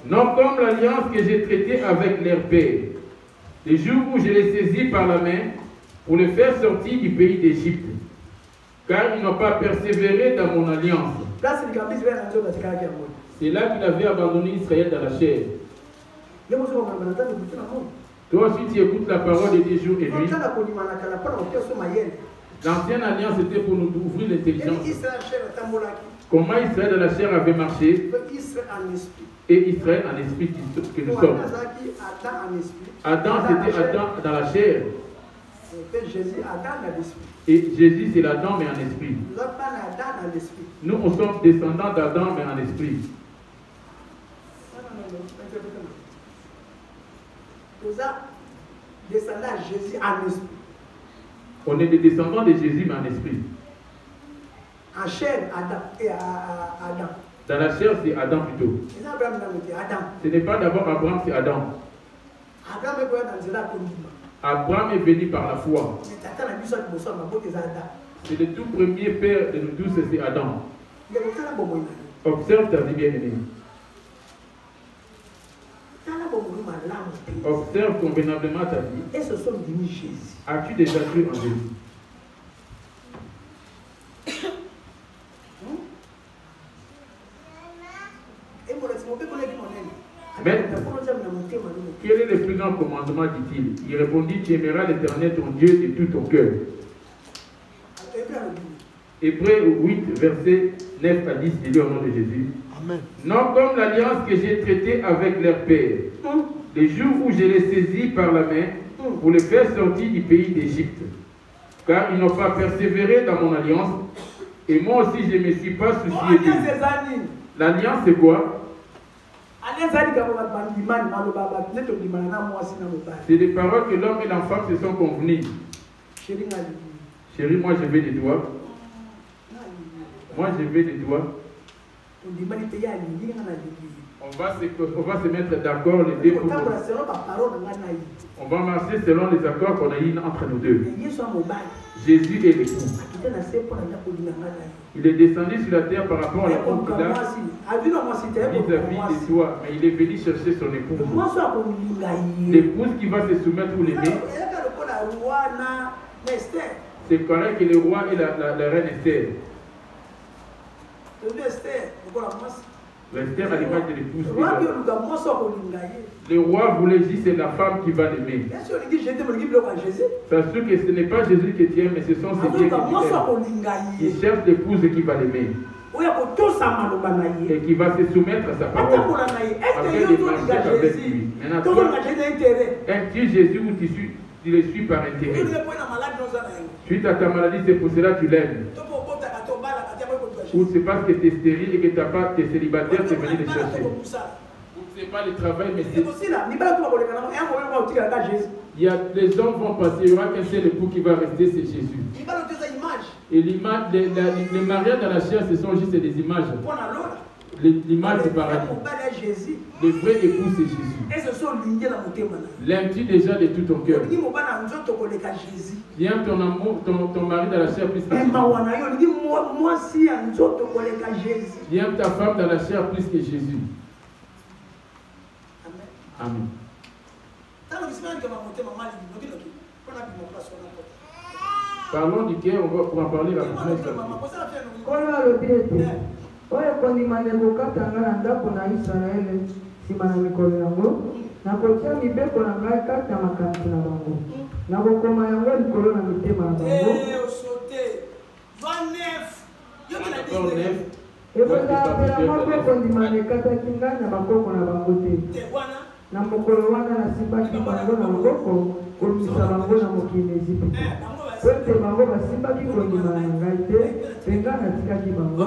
Non comme l'alliance que j'ai traitée avec leur père, le jour où je les saisis par la main pour les faire sortir du pays d'Égypte, car ils n'ont pas persévéré dans mon alliance. C'est là qu'il avait abandonné Israël dans la chair. Toi aussi tu écoutes la parole de Dieu jour et nuit. L'ancienne alliance était pour nous ouvrir l'intelligence. Comment Israël dans la chair avait marché et Israël en esprit que nous sommes. Adam c'était Adam dans la chair. Et Jésus c'est l'Adam mais en esprit. Nous on sommes descendants d'Adam mais en esprit. On est des descendants de Jésus mais en esprit. En chair, Adam. Dans la chair, c'est Adam plutôt. Ce n'est pas d'abord Abraham, c'est Adam. Abraham est venu par la foi. C'est le tout premier père de nous tous, c'est Adam. Observe ta vie bien-aimée. Observe convenablement ta vie. Et ce sont venus Jésus. As-tu déjà cru en Jésus? Mais quel est le plus grand commandement, dit-il? Il répondit, tu aimeras l'Éternel ton Dieu de tout ton cœur. Hébreu 8, verset 9 à 10, il dit au nom de Jésus. Amen. Non comme l'alliance que j'ai traitée avec leur père, les jours où je les saisis par la main pour les faire sortir du pays d'Égypte. Car ils n'ont pas persévéré dans mon alliance, et moi aussi je ne me suis pas soucié d'eux. L'alliance c'est quoi? C'est des paroles que l'homme et la femme se sont convenus. Chérie, moi je veux des doigts. Moi je veux des doigts. On va se mettre d'accord les deux. On va marcher selon les accords qu'on a eu entre nous deux. Jésus est l'époux. Il est descendu sur la terre par rapport à la coupe qu'il a vis-à-vis de toi. Mais il est venu chercher son épouse. L'épouse qui va se soumettre ou l'aimer. C'est correct que le roi et la reine Esther. Esther à l'image de l'épouse. Le roi voulait dire c'est la femme qui va l'aimer. Ça se trouve que ce n'est pas Jésus qui t'aime, mais ce sont ses biens qui t'aiment. Il cherche l'épouse qui va l'aimer. Et qui va se soumettre à sa parole. Afin de marcher avec lui. Maintenant, toi, aimes-tu Jésus ou tu le suis par intérêt? Suite à ta maladie, c'est pour cela que tu l'aimes. Ou c'est parce que tu es stérile et que tu n'as pas tes célibataires, tu es venu les chercher. Ou ce n'est pas le travail, mais c'est. Les hommes vont passer, il n'y aura qu'un seul époux qui va rester, c'est Jésus. Et l'image, les mariages dans la chair, ce sont juste des images. L'image du paradis. Le vrai époux, c'est Jésus. L'aimes-tu déjà de tout ton cœur? Viens ton amour, ton mari dans la chair plus que Jésus. Viens ta femme dans la chair plus que Jésus. Amen. Parlons du cœur, on va parler la prochaine fois. Oyo kondimane kokatanga na ndako na Israele nsima na mikolo yango nakotia mibeko na ngai kati ya makanisi na bango nakokoma yango likolo na mitema na bango ekozala moko kondimane ekataki ngai na bakoko na bango te na mokolo wana nasimbaki bango na loboko komisa bango na mokili Ejipito. Ete bango basimbaki kondimana na ngai te penga natikaki bango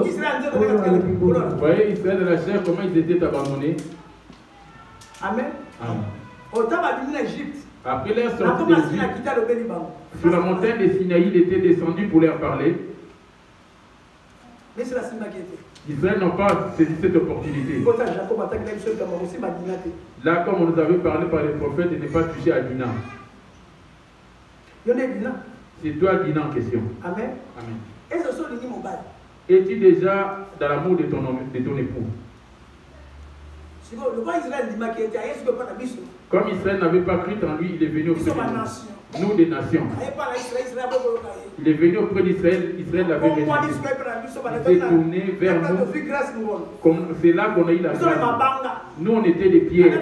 oyo alobi boye. Vous voyez Israël de la chair, comment ils étaient abandonnés. Amen. Après leur sortie d'Égypte, sur la montagne de Sinaï, il était descendu pour leur parler. Israël n'a pas saisi cette opportunité. Là, comme on nous avait parlé par les prophètes, de ne pas toucher à Dina. C'est toi Dina en question. Amen. Amen. Es-tu déjà dans l'amour de ton époux? Comme Israël n'avait pas cru en lui, il est venu auprès de nous. Nous, des nations. Il est venu auprès d'Israël, Israël l'avait rejeté. Il s'est tourné vers nous. C'est là qu'on a eu la grâce. Nous, on était des pierres.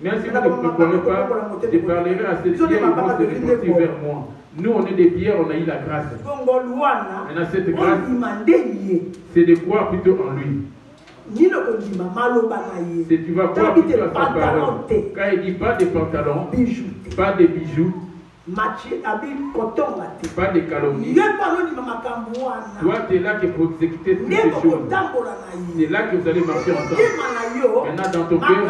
Même si vous ne me connaissez pas, je parlerai à cette pierre et vont se reporter vers moi. Nous, on est des pierres, on a eu la grâce. Maintenant, cette grâce, c'est de croire plutôt en lui. Si tu vas croire plutôt à sa parole. Quand il dit pas de pantalons, pas de bijoux, pas de calomnie. Toi, tu es là pour exécuter toutes ces choses. C'est là que vous allez marcher ensemble. Maintenant, dans ton cœur,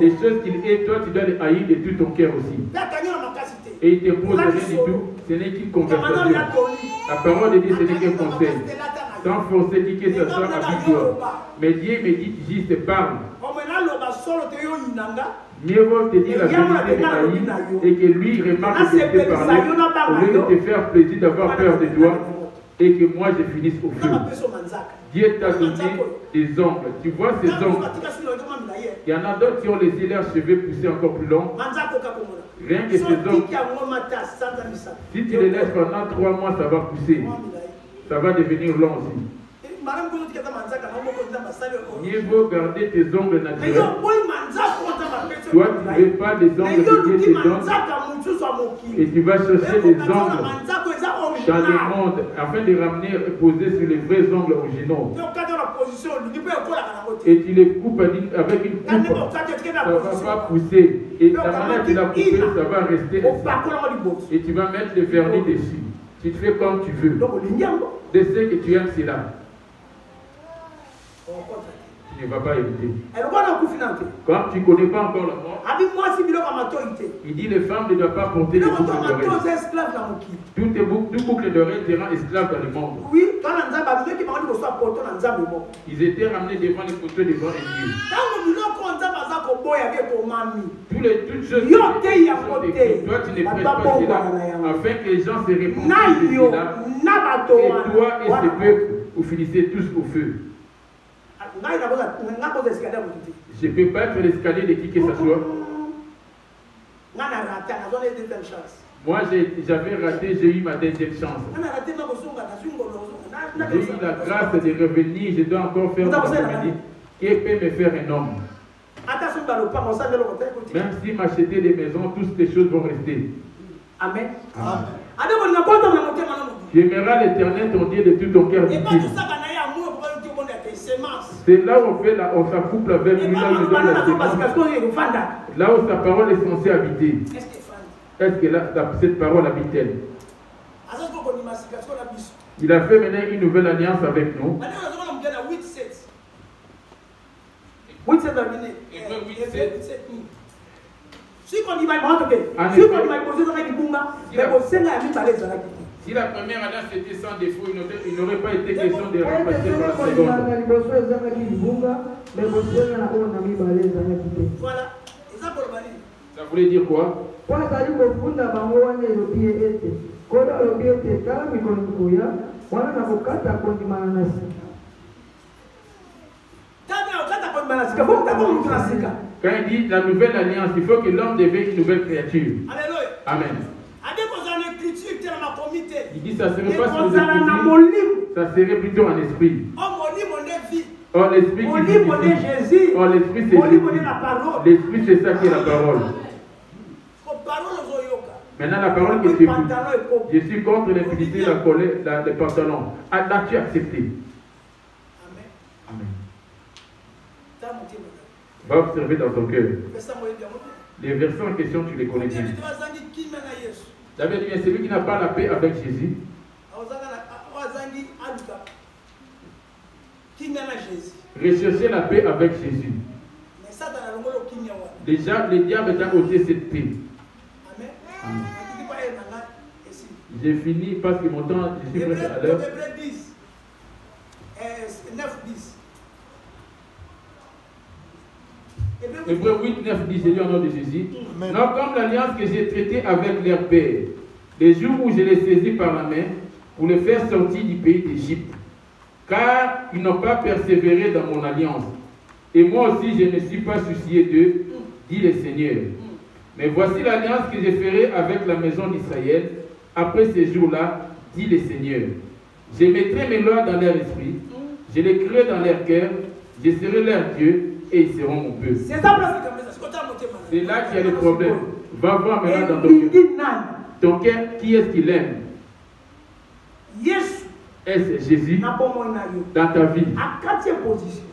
les choses qu'il est, toi, tu dois les haïr de tout ton cœur aussi. Et il te pose rien du tout. Ce n'est qu'une conversation. La parole de Dieu, ce n'est qu'un conseil. Sans forcer qui que ce soit à victoire. Mais Dieu me dit, juste parle. Mieux vaut te dire la vérité et que lui remarque que tu t'es parlé au lieu de te faire plaisir d'avoir peur de toi et que moi je finisse au feu. Dieu t'a donné des ongles. Tu vois ces ongles. Il y en a d'autres qui ont laissé leurs cheveux pousser encore plus long. Rien que ces ongles. Si tu les laisses pendant 3 mois, ça va pousser. Ça va devenir long aussi. Mieux vaut garder tes ongles naturels. Toi, tu ne veux pas des ongles que Dieu te donne. Et tu vas chercher des ongles dans le monde afin de ramener, poser sur les vrais ongles originaux. Et tu les coupes avec une coupe. Ça ne va pas pousser. Et la manière que tu l'as coupé, ça va rester ainsi. Et tu vas mettre le vernis dessus. Tu fais comme tu veux. De ce que tu aimes, c'est là. Tu ne vas pas éviter. Elle va dans le Quand tu ne connais pas encore la mort, il dit les femmes ne doivent pas porter des boucles d'oreilles. Tout boucle d'oreilles te rend esclave dans le monde. Oui, ils étaient ramenés devant les fauteuils devant les dieux. Toutes choses toi tu ne prêches pas cela afin que les gens se répandent de cela. Et toi et ce peuple, vous finissez tous au feu. Je ne peux pas être l'escalier de qui que ce soit. Moi, j'avais raté, j'ai eu ma deuxième chance. J'ai eu la grâce de revenir, je dois encore faire mon après-midi. Qui peut me faire un homme? Même si m'acheter des maisons, toutes ces choses vont rester. Amen. Amen. Tu aimeras l'Éternel, ton Dieu, de tout ton cœur. C'est là où on s'accouple avec lui, là où il donne la sémence. Là où sa parole est censée habiter. Est-ce que cette parole habite-t-elle? Il a fait maintenant une nouvelle alliance avec nous. Si la première alliance était sans défaut, il n'aurait pas été question de remplacer par la seconde. Voilà. Ça voulait dire quoi? Quand il dit la nouvelle alliance, il faut que l'homme devienne une nouvelle créature. Alléluia. Amen. Il dit ça serait pas sur les esprits, ça serait plutôt en esprit. Or l'esprit qui vit Jésus. Or l'esprit c'est Jésus. L'esprit c'est ça qui est la parole. Maintenant la parole que tu écoutes, je suis contre l'impunité, la colère, les pantalons. As-tu accepté? Amen. Va observer dans ton cœur. Les versets en question, tu les connais bien. David dit, celui qui n'a pas la paix avec Jésus, recherchez la paix avec Jésus. Déjà, le diable t'a ôté cette paix. Amen. J'ai fini parce que mon temps, je suis presque à l'heure. Hébreux 8, 9, 10, j'ai dit au nom de Jésus. Non, comme l'alliance que j'ai traitée avec leur père, les jours où je les saisis par la main pour les faire sortir du pays d'Égypte. Car ils n'ont pas persévéré dans mon alliance. Et moi aussi, je ne suis pas soucié d'eux, dit le Seigneur. Mais voici l'alliance que je ferai avec la maison d'Israël après ces jours-là, dit le Seigneur. Je mettrai mes lois dans leur esprit, je les créerai dans leur cœur, je serai leur Dieu et ils seront mon peuple. C'est là qu'il y a le problème. Va voir maintenant dans ton cœur. Ton cœur, qui est-ce qu'il aime? Est-ce Jésus dans ta vie?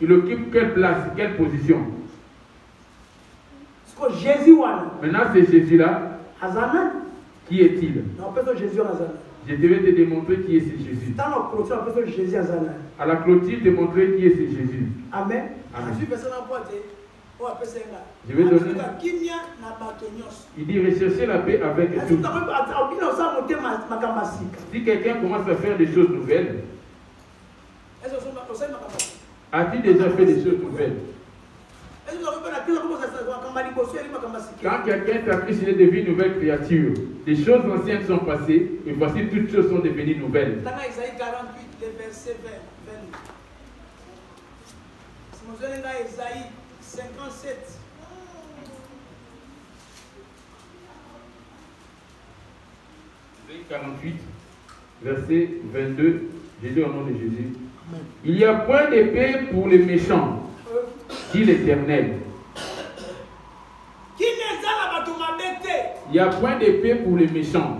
Il occupe quelle place, quelle position? Maintenant, c'est Jésus-là. Qui est-il? Je devais te démontrer qui est ce Jésus. À la clôture, te montrer qui est ce Jésus. Amen. Amen. Je vais donner. Il dit rechercher la paix avec tout. Si quelqu'un commence à faire des choses nouvelles, as-tu déjà fait des choses nouvelles? Quand quelqu'un t'appuie, il est devenu une nouvelle créature. Les choses anciennes sont passées et voici toutes choses sont devenues nouvelles. Isaïe 48, verset 20. Isaïe 57. Isaïe 48, verset 22. Jésus au nom de Jésus. Il n'y a point de paix pour les méchants, dit l'Éternel. Il n'y a point de paix pour les méchants.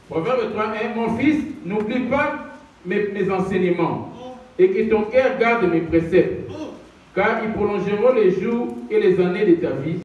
Proverbe 3:1. Mon fils, n'oublie pas mes enseignements et que ton cœur garde mes préceptes, car ils prolongeront les jours et les années de ta vie.